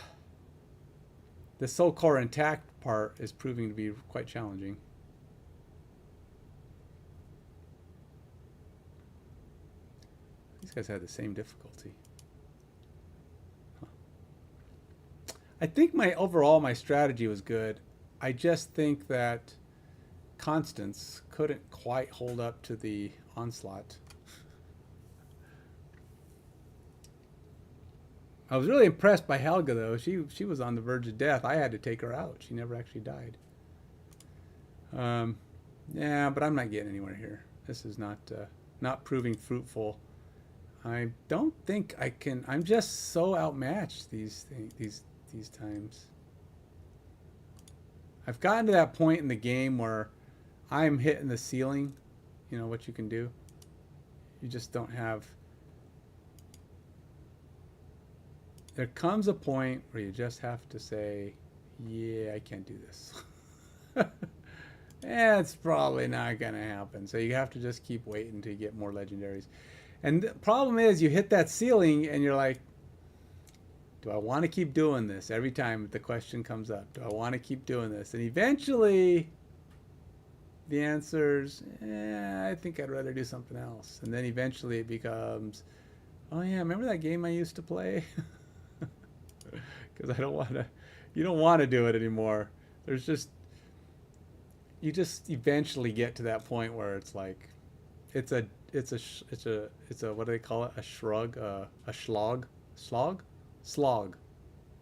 soul core intact part is proving to be quite challenging. These guys had the same difficulty. Huh. I think my strategy was good. I just think that Constance couldn't quite hold up to the onslaught. I was really impressed by Helga, though. She was on the verge of death. I had to take her out. She never actually died. Yeah, but I'm not getting anywhere here. This is not proving fruitful. I don't think I can. I'm just so outmatched these times. I've gotten to that point in the game where I'm hitting the ceiling. You know what you can do. You just don't have. There comes a point where you just have to say, yeah, I can't do this. It's probably not going to happen. So you have to just keep waiting to get more legendaries. And the problem is you hit that ceiling and you're like, do I want to keep doing this? Every time the question comes up, do I want to keep doing this? And eventually the answer's, I think I'd rather do something else. And then eventually it becomes, oh yeah, remember that game I used to play? Because you don't want to do it anymore. You just eventually get to that point where it's like, it's a what do they call it? A shrug, a slog, slog.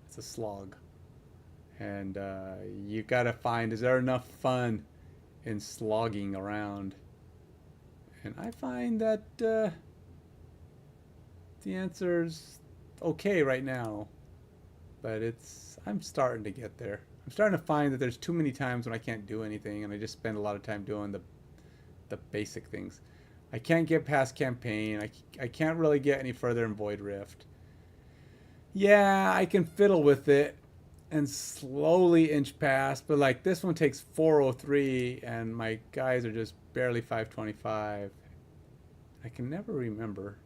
It's a slog, and you gotta find, is there enough fun in slogging around? And I find that the answer's okay right now. But I'm starting to get there. I'm starting to find that there's too many times when I can't do anything and I just spend a lot of time doing the basic things. I can't get past campaign. I can't really get any further in Void Rift. Yeah, I can fiddle with it and slowly inch past, but like this one takes 403 and my guys are just barely 525. I can never remember.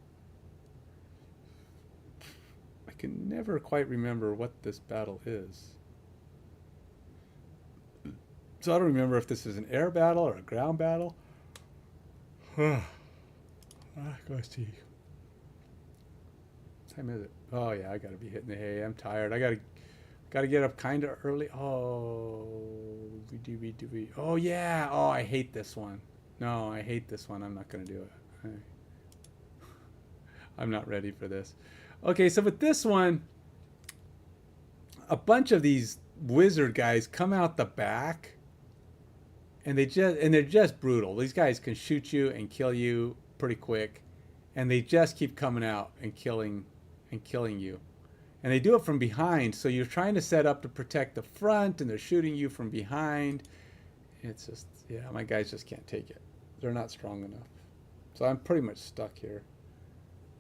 I can never quite remember what this battle is. So I don't remember if this is an air battle or a ground battle. Go see. What time is it? Oh yeah, I gotta be hitting the hay. I'm tired. I gotta get up kind of early. Oh, oh yeah. Oh, I hate this one. No, I hate this one. I'm not gonna do it. I'm not ready for this. Okay, so with this one, a bunch of these wizard guys come out the back, and they're just brutal. These guys can shoot you and kill you pretty quick, and they just keep coming out and killing you. And they do it from behind, so you're trying to set up to protect the front, and they're shooting you from behind. It's just, yeah, my guys just can't take it. They're not strong enough. So I'm pretty much stuck here.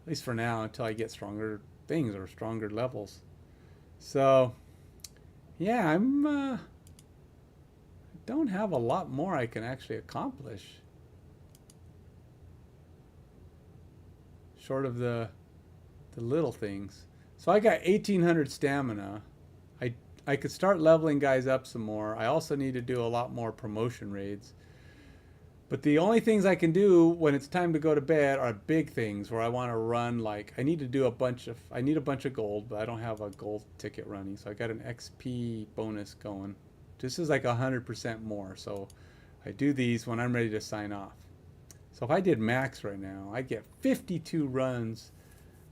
At least for now, until I get stronger things or stronger levels. So, yeah, I don't have a lot more I can actually accomplish. Short of the little things. So I got 1800 stamina. I could start leveling guys up some more. I also need to do a lot more promotion raids. But the only things I can do when it's time to go to bed are big things where I want to run, like I need to do I need a bunch of gold, but I don't have a gold ticket running. So I got an XP bonus going. This is like 100% more. So I do these when I'm ready to sign off. So if I did max right now, I'd get 52 runs.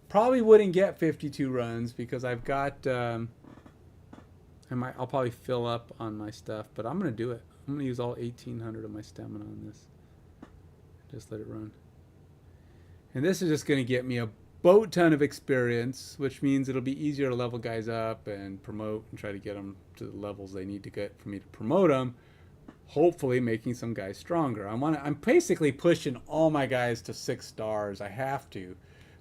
Probably wouldn't get 52 runs because I've got, I'll probably fill up on my stuff, but I'm going to do it. I'm going to use all 1800 of my stamina on this. Just let it run. And this is just going to get me a boat ton of experience, which means it'll be easier to level guys up and promote and try to get them to the levels they need to get for me to promote them. Hopefully making some guys stronger. I'm basically pushing all my guys to 6 stars. I have to.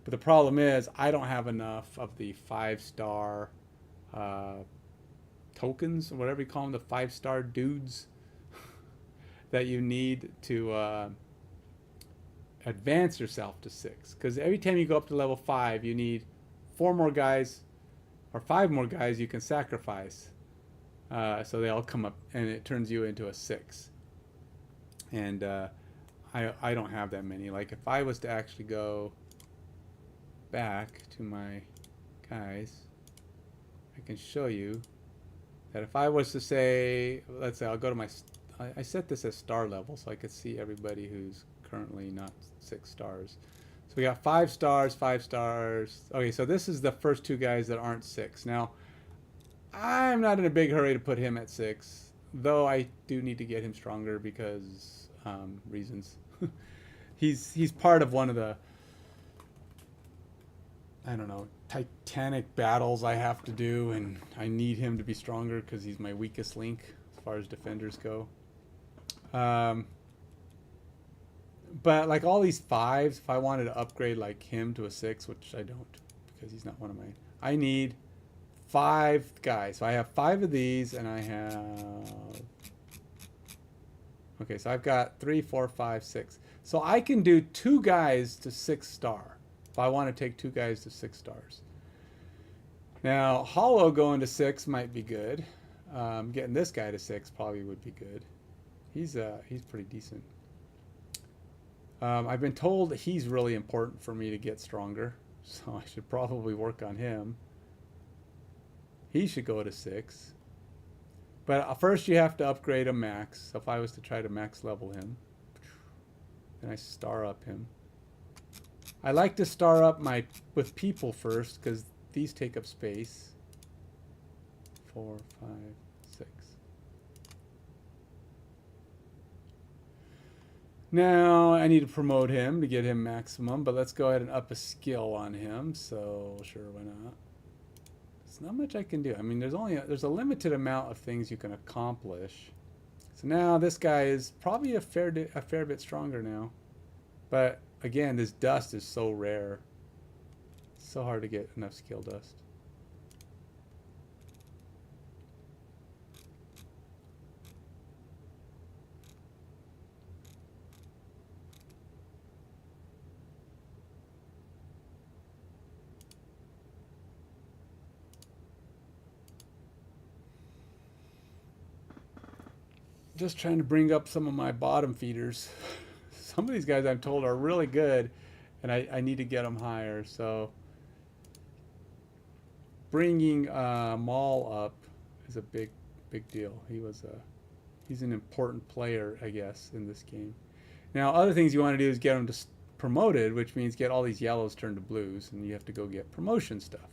But the problem is I don't have enough of the 5-star tokens, or whatever you call them, the 5-star dudes that you need to advance yourself to 6. Because every time you go up to level 5, you need 4 more guys or 5 more guys you can sacrifice. So they all come up and it turns you into a 6. And I don't have that many. Like if I was to actually go back to my guys, I can show you that if I was to say, let's say I'll go to my, I set this as star level so I could see everybody who's currently not 6 stars. So we got 5 stars, 5 stars. Okay, so this is the first 2 guys that aren't 6. Now, I'm not in a big hurry to put him at 6, though I do need to get him stronger because reasons. He's part of one of the, I don't know, titanic battles I have to do, and I need him to be stronger because he's my weakest link as far as defenders go. But like all these 5s, if I wanted to upgrade like him to a 6, which I don't because he's not one of mine, I need 5 guys. So I have 5 of these, and I have, okay, so I've got 3, 4, 5, 6. So I can do 2 guys to 6 star if I want to take 2 guys to 6 stars. Now Hollow going to 6 might be good. Getting this guy to 6 probably would be good. He's pretty decent. I've been told that he's really important for me to get stronger, so I should probably work on him. He should go to 6. But first you have to upgrade a max. So if I was to try to max level him, then I star up him. I like to star up with people first because these take up space. 4, 5, 6. Now I need to promote him to get him maximum, but let's go ahead and up a skill on him. So sure, why not? There's not much I can do. I mean, there's a limited amount of things you can accomplish. So now this guy is probably a fair bit stronger now. But again, this dust is so rare. It's so hard to get enough skill dust. Just trying to bring up some of my bottom feeders. Some of these guys I'm told are really good, and I need to get them higher. So bringing Maul up is a big deal. He's an important player, I guess, in this game. Now, other things you want to do is get him promoted, which means get all these yellows turned to blues, and you have to go get promotion stuff.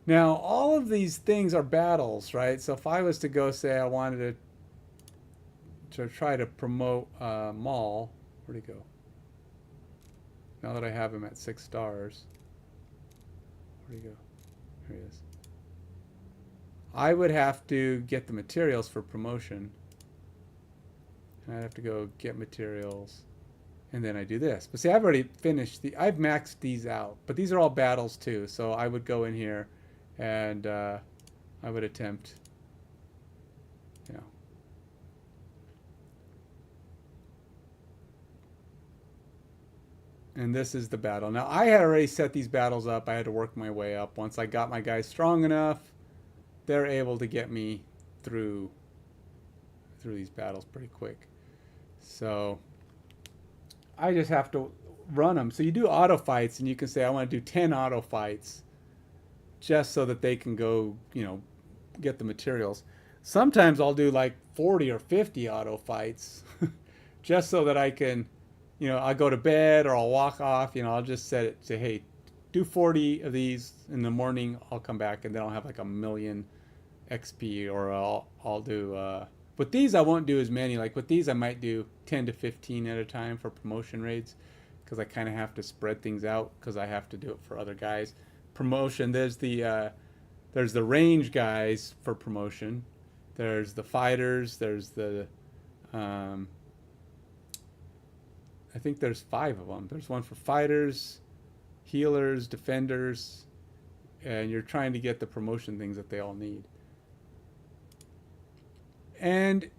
Now, all of these things are battles, right? So if I was to go say I wanted to try to promote Maul. Where'd he go? Now that I have him at 6 stars. Where'd he go? Here he is. I would have to get the materials for promotion. And I'd have to go get materials. And then I do this. But see, I've already finished I've maxed these out. But these are all battles too. So I would go in here and I would attempt, you know, and this is the battle. Now, I had already set these battles up. I had to work my way up. Once I got my guys strong enough, they're able to get me through these battles pretty quick. So I just have to run them. So you do auto fights, and you can say I want to do 10 auto fights, just so that they can go, get the materials. Sometimes I'll do like 40 or 50 auto fights, just so that I can, I'll go to bed or I'll walk off. I'll just set it to, hey, do 40 of these in the morning. I'll come back and then I'll have like a million XP, or I'll do. With these, I won't do as many. Like with these, I might do 10 to 15 at a time for promotion raids, because I kind of have to spread things out, because I have to do it for other guys. Promotion, there's the range guys for promotion. There's the fighters. There's the I think there's 5 of them. There's one for fighters, healers, defenders, and you're trying to get the promotion things that they all need. And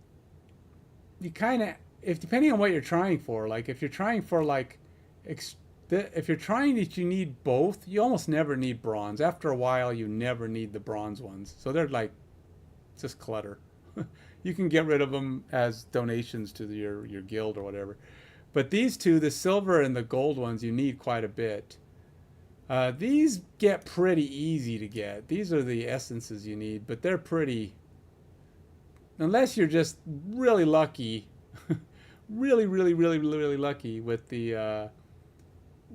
you kind of, if depending on what you're trying for, like if you're trying for like, if you're trying that you need both, you almost never need bronze. After a while, you never need the bronze ones. So they're like just clutter. You can get rid of them as donations to your guild or whatever. But these two, the silver and the gold ones, you need quite a bit. These get pretty easy to get. These are the essences you need, but they're pretty, unless you're just really lucky, really lucky with the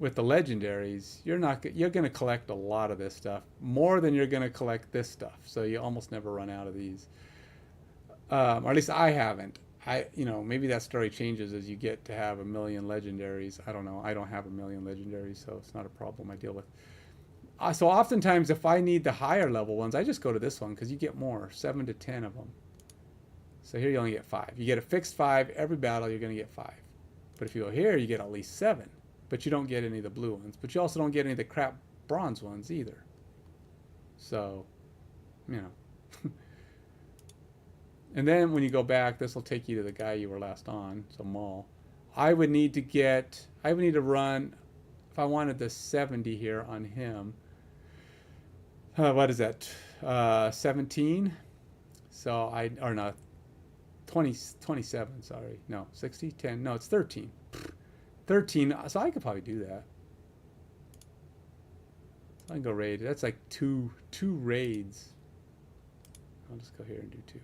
legendaries. You're going to collect a lot of this stuff, more than you're going to collect this stuff. So you almost never run out of these, or at least I haven't. Maybe that story changes as you get to have 1 million legendaries. I don't know. I don't have 1 million legendaries, so it's not a problem I deal with. So oftentimes, if I need the higher level ones, I just go to this one, because you get more, 7 to 10 of them. So here you only get 5. You get a fixed 5 every battle. You're going to get 5. But if you go here, you get at least 7. But you don't get any of the blue ones. But you also don't get any of the crap bronze ones either. So, And then when you go back, this will take you to the guy you were last on, so Maul. I would need to run, if I wanted the 70 here on him, what is that, 17? So or not, 27, sorry. No, 60, 10, no, it's 13. 13, so I could probably do that. So I can go raid. That's like two raids. I'll just go here and do 2.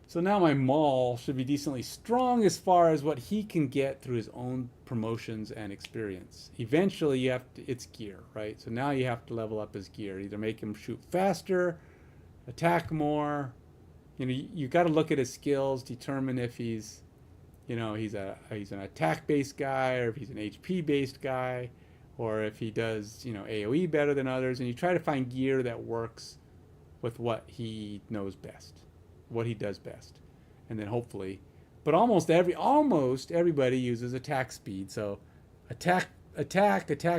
So now my Maul should be decently strong as far as what he can get through his own promotions and experience. Eventually, it's gear, right? So now you have to level up his gear. Either make him shoot faster, attack more. You got to look at his skills, determine if he's an attack-based guy, or if he's an HP-based guy, or if he does, AoE better than others. And you try to find gear that works with what he knows best, what he does best. And then hopefully, but almost everybody uses attack speed. So attack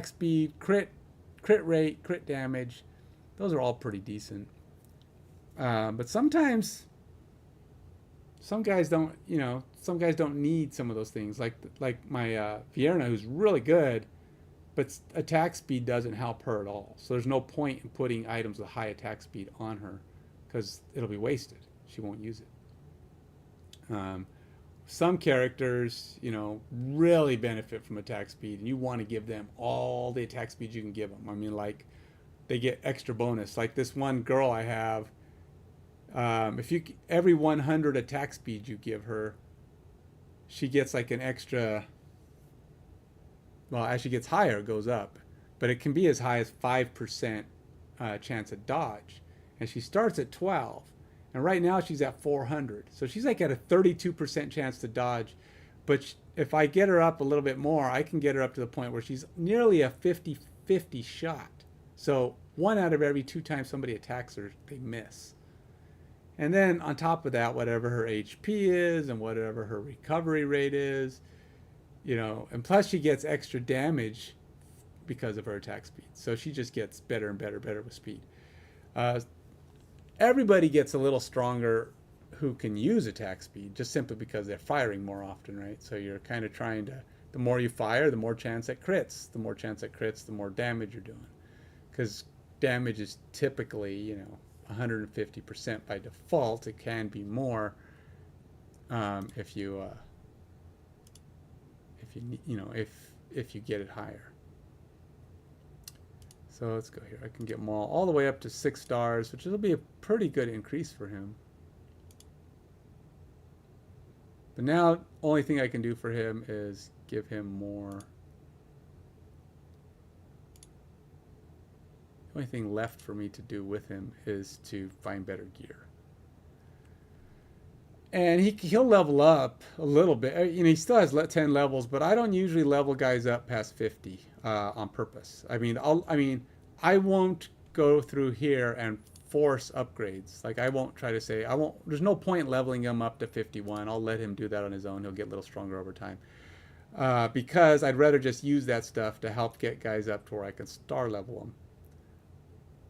speed, crit rate, crit damage, those are all pretty decent. But sometimes some guys don't need some of those things, like my Vierna, who's really good, but attack speed doesn't help her at all. So there's no point in putting items with high attack speed on her, because it'll be wasted. She won't use it. Some characters, really benefit from attack speed, and you want to give them all the attack speed you can give them. I mean, like, they get extra bonus. Like this one girl I have, every 100 attack speed you give her, she gets like an extra. Well, as she gets higher, it goes up, but it can be as high as 5% chance at dodge, and she starts at 12. And right now she's at 400. So she's like at a 32% chance to dodge. But if I get her up a little bit more, I can get her up to the point where she's nearly a 50-50 shot. So 1 out of every 2 times somebody attacks her, they miss. And then on top of that, whatever her HP is and whatever her recovery rate is, and plus she gets extra damage because of her attack speed. So she just gets better and better with speed. Everybody gets a little stronger who can use attack speed, just simply because they're firing more often, right? So you're kind of trying to, the more you fire, the more chance at crits. The more chance at crits, the more damage you're doing. Because damage is typically, you know, 150% by default. It can be more if you you know, if you get it higher. So let's go here. I can get Maul all the way up to 6 stars, which will be a pretty good increase for him. But now, only thing I can do for him is give him more. The only thing left for me to do with him is to find better gear. And he'll level up a little bit. You know, he still has 10 levels, but I don't usually level guys up past 50 on purpose. I mean, I won't go through here and force upgrades. Like, I won't try to say, there's no point leveling him up to 51. I'll let him do that on his own. He'll get a little stronger over time. Because I'd rather just use that stuff to help get guys up to where I can star level them.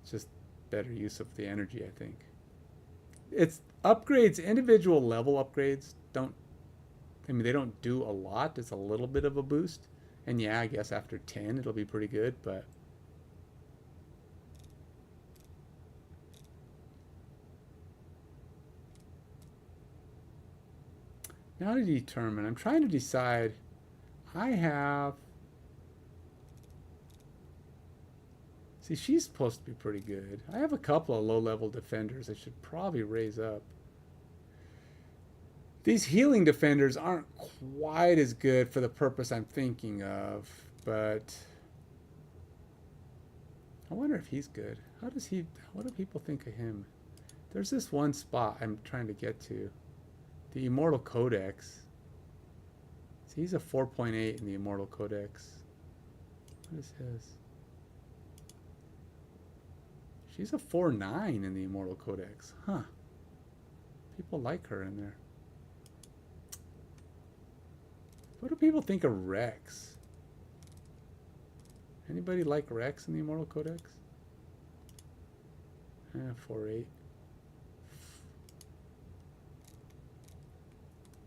It's just better use of the energy, I think. It's upgrades, individual level upgrades they don't do a lot. It's a little bit of a boost. And yeah, I guess after 10 it'll be pretty good, but now to determine, I'm trying to decide. See, she's supposed to be pretty good. I have a couple of low-level defenders I should probably raise up. These healing defenders aren't quite as good for the purpose I'm thinking of, but I wonder if he's good. What do people think of him? There's this one spot I'm trying to get to. The Immortal Codex. See, he's a 4.8 in the Immortal Codex. What is his? She's a 4.9 in the Immortal Codex. Huh. People like her in there. What do people think of Rex? Anybody like Rex in the Immortal Codex? 4.8.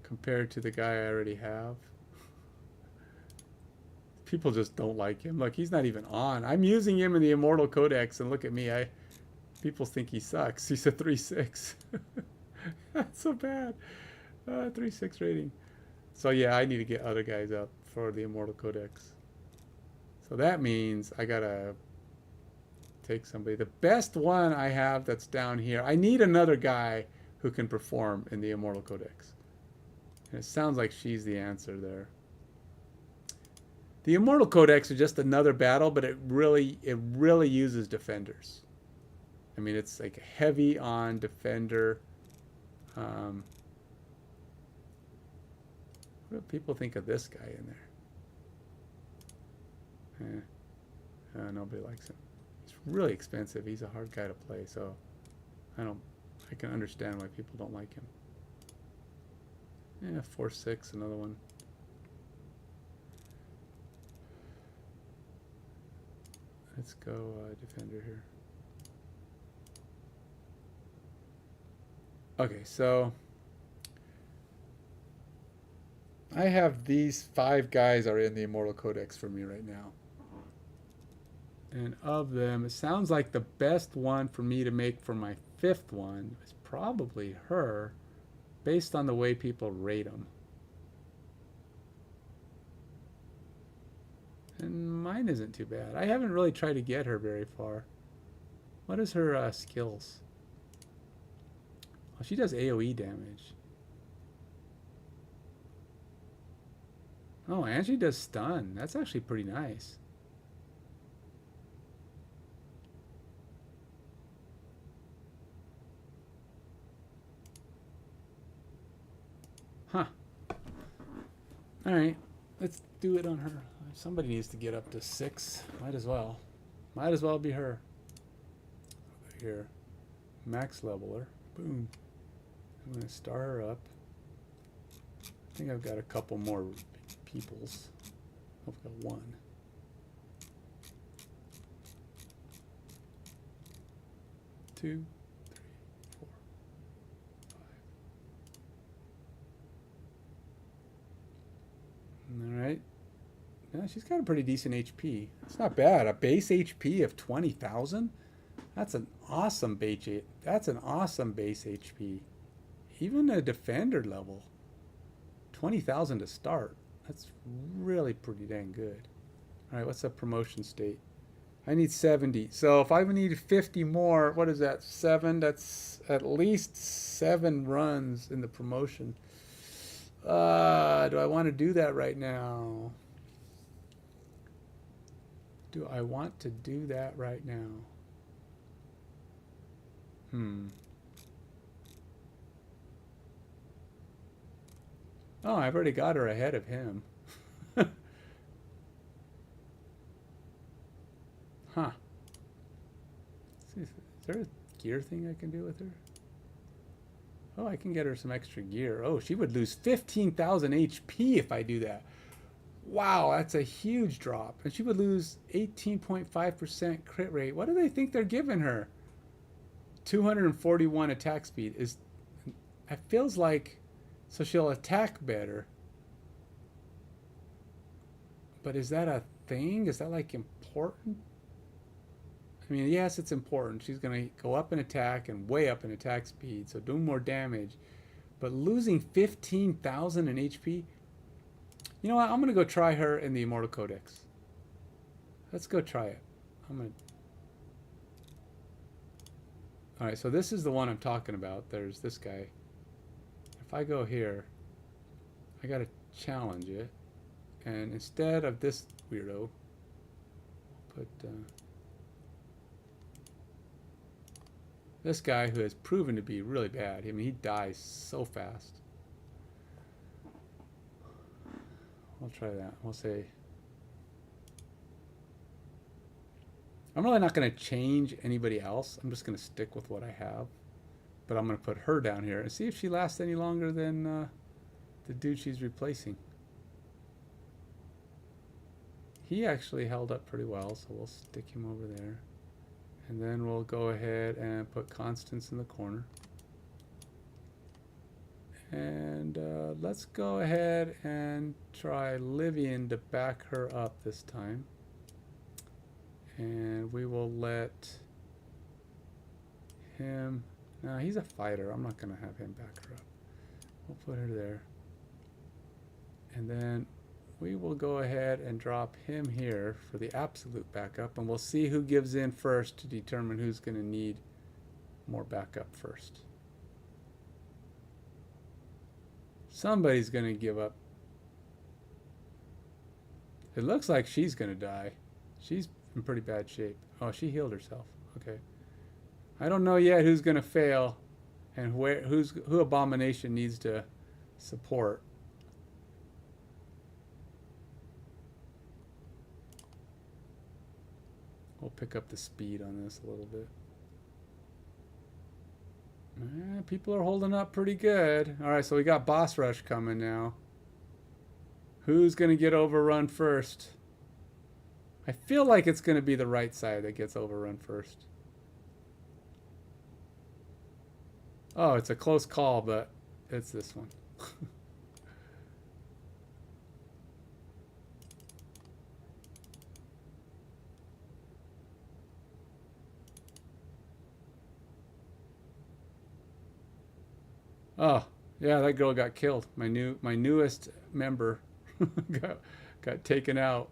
Compared to the guy I already have. People just don't like him. Look, he's not even on. I'm using him in the Immortal Codex, and look at me. People think he sucks. He's a 3.6. That's so bad. 3.6 rating. So yeah, I need to get other guys up for the Immortal Codex. So that means I gotta take somebody. The best one I have that's down here. I need another guy who can perform in the Immortal Codex. And it sounds like she's the answer there. The Immortal Codex is just another battle, but it really uses defenders. I mean, it's like heavy on defender. What do people think of this guy in there? Nobody likes him. He's really expensive. He's a hard guy to play, so I can understand why people don't like him. Yeah, 4.6, another one. Let's go defender here. Okay, so I have these 5 guys are in the Immortal Codex for me right now. And of them, it sounds like the best one for me to make for my 5th one is probably her, based on the way people rate them. And mine isn't too bad. I haven't really tried to get her very far. What is her skills? Oh, she does AoE damage. Oh, and she does stun. That's actually pretty nice. Huh. Alright, let's do it on her. Somebody needs to get up to 6. Might as well. Might as well be her. Here. Max leveler. Boom. I'm going to star her up. I think I've got a couple more peoples. I've got 1. Two, 3, 4, 5. Alright. Yeah, she's got a pretty decent HP. It's not bad. A base HP of 20,000? That's an awesome base. That's an awesome base HP. Even a defender level, 20,000 to start. That's really pretty dang good. All right, what's the promotion state? I need 70. So if I need 50 more, what is that? 7? That's at least 7 runs in the promotion. Do I want to do that right now? Do I want to do that right now? Oh, I've already got her ahead of him. Huh. Is there a gear thing I can do with her? Oh, I can get her some extra gear. Oh, she would lose 15,000 HP if I do that. Wow, that's a huge drop. And she would lose 18.5% crit rate. What do they think they're giving her? 241 attack speed. It feels like, so she'll attack better. But is that a thing? Is that like important? I mean, yes, it's important. She's going to go up in attack and way up in attack speed, so do more damage. But losing 15,000 in HP? You know what? I'm going to go try her in the Immortal Codex. Let's go try it. Alright, so this is the one I'm talking about. There's this guy. If I go here, I got to challenge it. And instead of this weirdo, put this guy who has proven to be really bad. I mean, he dies so fast. We'll try that. We'll say, I'm really not going to change anybody else. I'm just going to stick with what I have. But I'm going to put her down here and see if she lasts any longer than the dude she's replacing. He actually held up pretty well, so we'll stick him over there. And then we'll go ahead and put Constance in the corner. And let's go ahead and try Livian to back her up this time. And we will let him... No, he's a fighter. I'm not going to have him back her up. We'll put her there. And then we will go ahead and drop him here for the absolute backup. And we'll see who gives in first to determine who's going to need more backup first. Somebody's going to give up. It looks like she's going to die. She's in pretty bad shape. Oh, she healed herself. Okay. I don't know yet who's going to fail and who Abomination needs to support. We'll pick up the speed on this a little bit. People are holding up pretty good. All right, so we got boss rush coming now. Who's going to get overrun first? I feel like it's going to be the right side that gets overrun first. Oh, it's a close call, but it's this one. Oh, yeah, that girl got killed. My newest member got taken out.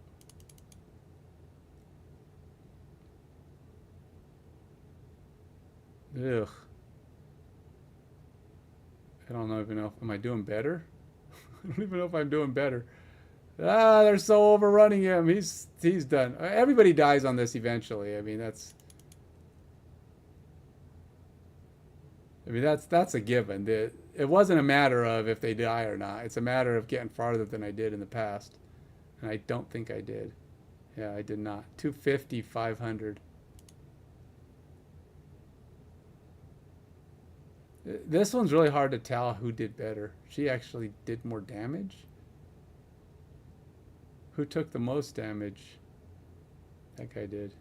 Ugh. I don't even know. Am I doing better? I don't even know if I'm doing better. Ah, they're so overrunning him. He's done. Everybody dies on this eventually. I mean, that's a given. It wasn't a matter of if they die or not. It's a matter of getting farther than I did in the past. And I don't think I did. Yeah, I did not. 250, 500. This one's really hard to tell who did better. She actually did more damage. Who took the most damage? That guy did.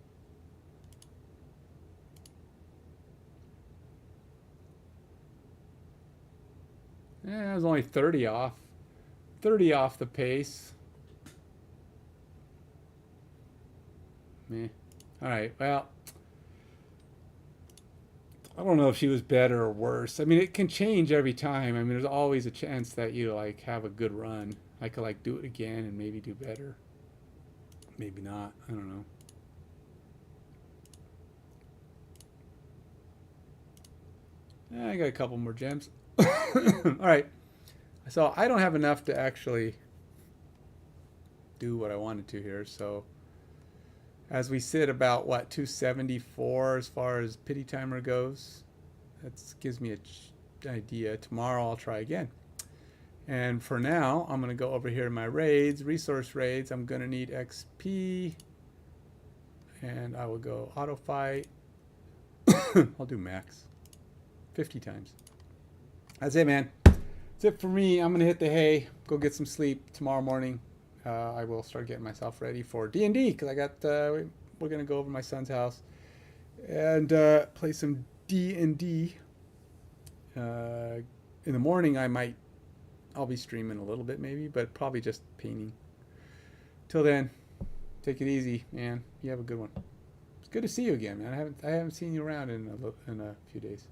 Yeah, it was only 30 off. 30 off the pace. Meh. Alright, well. I don't know if she was better or worse. I mean, it can change every time. I mean, there's always a chance that you like have a good run. I could like do it again and maybe do better. Maybe not. I don't know. I got a couple more gems. All right. So I don't have enough to actually do what I wanted to here. So as we sit about what 274 as far as pity timer goes, that gives me an idea. Tomorrow I'll try again. And for now, I'm going to go over here to my raids, resource raids. I'm going to need XP. And I will go auto fight. I'll do max. 50 times. That's it, man. That's it for me. I'm going to hit the hay, go get some sleep. Tomorrow morning, I will start getting myself ready for D&D because I got, we're going to go over to my son's house and play some D&D. In the morning, I'll be streaming a little bit maybe, but probably just painting. Till then, take it easy, man. You have a good one. It's good to see you again, man. I haven't seen you around in a few days.